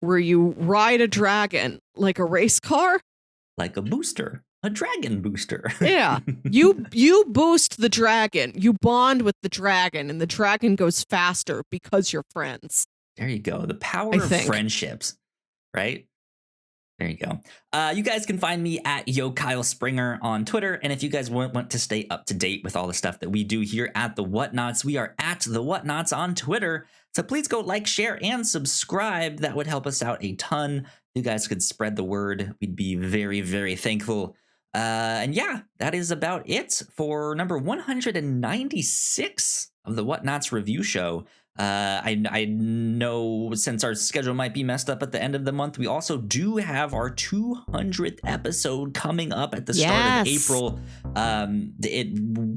where you ride a dragon like a race car. Like a booster. A dragon booster. Yeah. You boost the dragon. You bond with the dragon, and the dragon goes faster because you're friends. There you go. The power of friendships, right? There you go. You guys can find me at Yo Kyle Springer on Twitter. And if you guys want to stay up to date with all the stuff that we do here at the Whatnauts, we are at the Whatnauts on Twitter. So please go like, share, and subscribe. That would help us out a ton. You guys could spread the word. We'd be very, very thankful. And yeah, that is about it for number 196 of the Whatnauts review show. I know since our schedule might be messed up at the end of the month, we also do have our 200th episode coming up at the start of April. It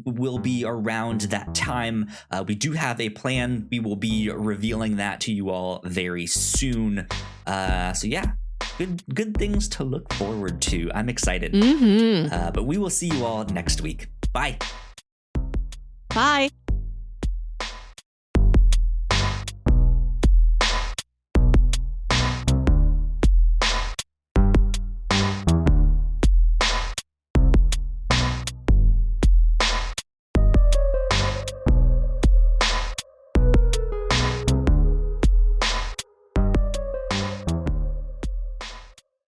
will be around that time. We do have a plan. We will be revealing that to you all very soon. So yeah, good things to look forward to. I'm excited. But we will see you all next week. Bye. Bye.